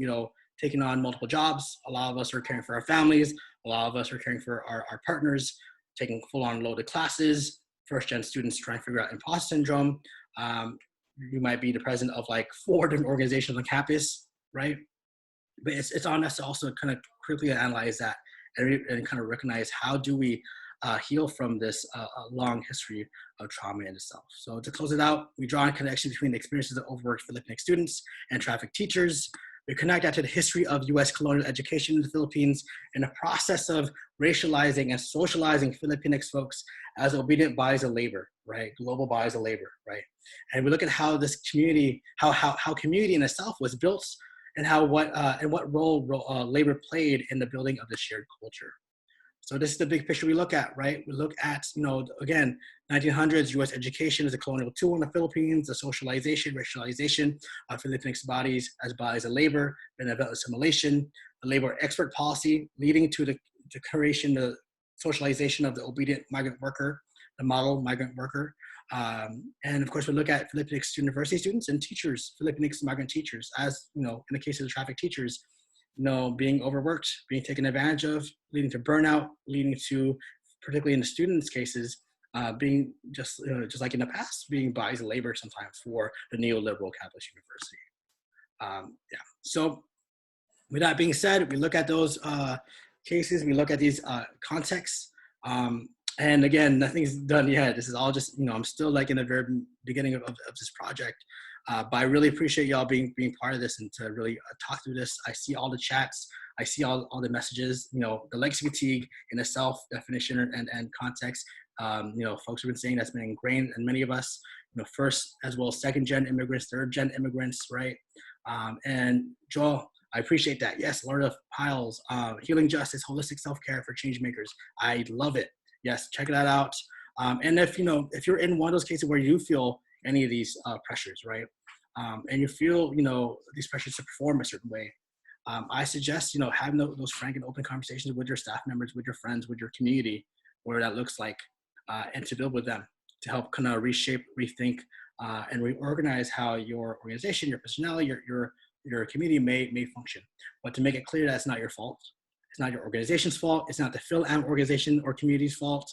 taking on multiple jobs. A lot of us are caring for our families. A lot of us are caring for our partners, taking full-on loaded classes, first-gen students trying to figure out imposter syndrome. You might be the president of like 4 different organizations on campus, right? But it's on us to also kind of critically analyze that and kind of recognize how do we heal from this long history of trauma in itself. So to close it out, we draw a connection between the experiences of overworked Filipinx students and trafficked teachers. We connect that to the history of U.S. colonial education in the Philippines and the process of racializing and socializing Filipinx folks as obedient bodies of labor, right? Global bodies of labor, right? And we look at how this community, how community in itself was built, and what role labor played in the building of the shared culture. So this is the big picture we look at, right? We look at, again, 1900s U.S. education as a colonial tool in the Philippines, the socialization, racialization of Filipinx bodies as bodies of labor, benevolent assimilation, the labor expert policy leading to the creation, the socialization of the obedient migrant worker, the model migrant worker. And of course, we look at Filipinx university students and teachers, Filipinx migrant teachers, as, in the case of the trafficked teachers, being overworked, being taken advantage of, leading to burnout, leading to, particularly in the students' cases, being just like in the past, being bodies of labor sometimes for the neoliberal capitalist university. So with that being said, we look at those cases, we look at these contexts, and again, nothing's done yet. This is all just, I'm still like in the very beginning of this project. But I really appreciate y'all being part of this and to really talk through this. I see all the chats. I see all the messages, the legacy fatigue in a self-definition and context. Folks have been saying that's been ingrained in many of us, first as well as second-gen immigrants, third-gen immigrants, right? And Joel, I appreciate that. Yes, Lorna Piles, Healing Justice, Holistic Self-Care for Change Makers. I love it. Yes, check that out. And if you're in one of those cases where you feel any of these pressures, right? And you feel, these pressures to perform a certain way, I suggest, having those frank and open conversations with your staff members, with your friends, with your community, whatever that looks like, and to build with them to help kind of reshape, rethink, and reorganize how your organization, your personality, your community may function. But to make it clear that it's not your fault. It's not your organization's fault. It's not the Phil-Am organization or community's fault,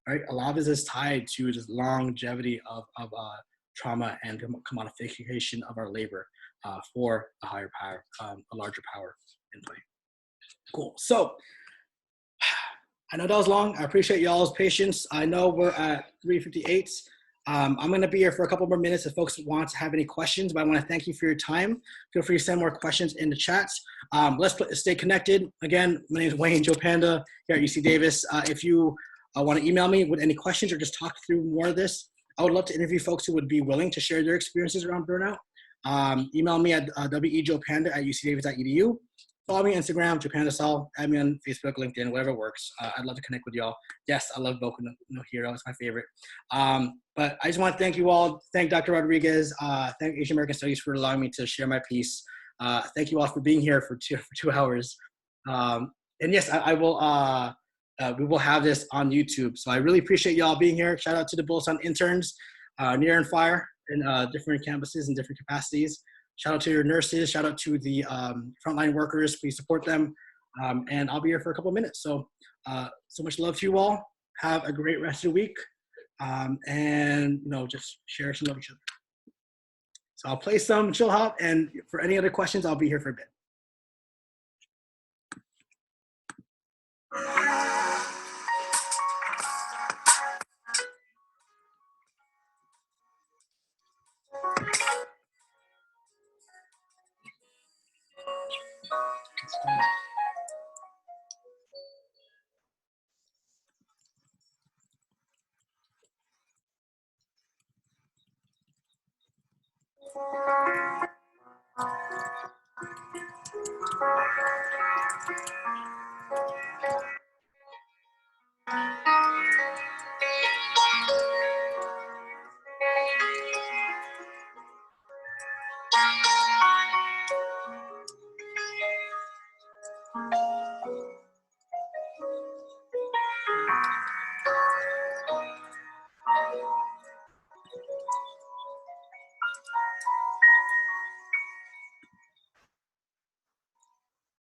right? A lot of this is tied to just longevity of trauma and commodification of our labor for a higher power, a larger power in play. Cool. So I know that was long. I appreciate y'all's patience. I know we're at 3:58. I'm going to be here for a couple more minutes if folks want to have any questions, but I want to thank you for your time. Feel free to send more questions in the chats. Let's stay connected. Again, my name is Wayne Jopanda here at UC Davis. If you want to email me with any questions or just talk through more of this, I would love to interview folks who would be willing to share their experiences around burnout. Email me at wejopanda@ucdavis.edu. follow me on Instagram, Jopanda Sal, add me on Facebook, LinkedIn, whatever works. I'd love to connect with y'all. Yes, I love Boku no Hero. It's my favorite. But I just want to thank you all. Thank Dr. Rodriguez. Thank Asian American Studies for allowing me to share my piece. Thank you all for being here for 2 hours. And yes, I will. We will have this on YouTube. So I really appreciate y'all being here. Shout out to the Bulosan interns, near and far in different campuses and different capacities. Shout out to your nurses. Shout out to the frontline workers. Please support them. And I'll be here for a couple of minutes. So, so much love to you all. Have a great rest of the week. And just share some love with each other. So I'll play some chill hop. And for any other questions, I'll be here for a bit.